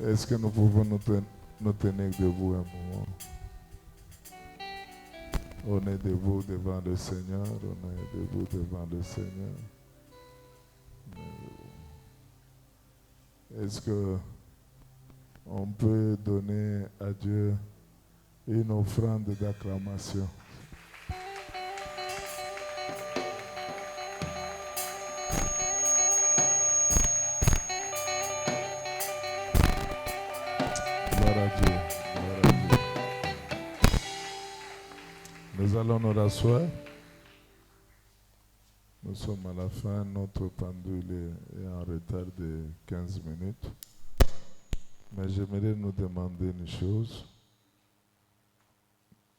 Est-ce que nous pouvons nous tenir debout un moment? On est debout devant le Seigneur. On est debout devant le Seigneur. Est-ce que on peut donner à Dieu une offrande d'acclamation? Nous allons nous rasseoir. Nous sommes à la fin. Notre pendule est en retard de 15 minutes. Mais j'aimerais nous demander une chose.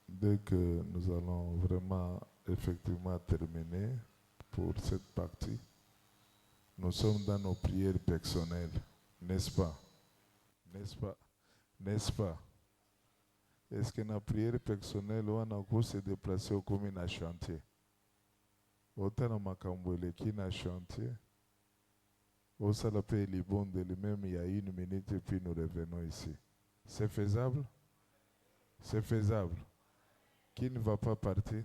Dès que nous allons vraiment effectivement terminer pour cette partie, nous sommes dans nos prières personnelles. N'est-ce pas? N'est-ce pas? N'est-ce pas? Est-ce que dans prière personnelle, on a se déplacer au commune à chantier? Autant dans Makambouele qui n'a chantier, au Salapé Libonde, lui-même, il y a 1 minute et puis nous revenons ici. C'est faisable? C'est faisable. Qui ne va pas partir?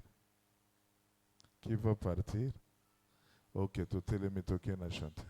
Qui va partir? Ok, tout le métoque à chanter.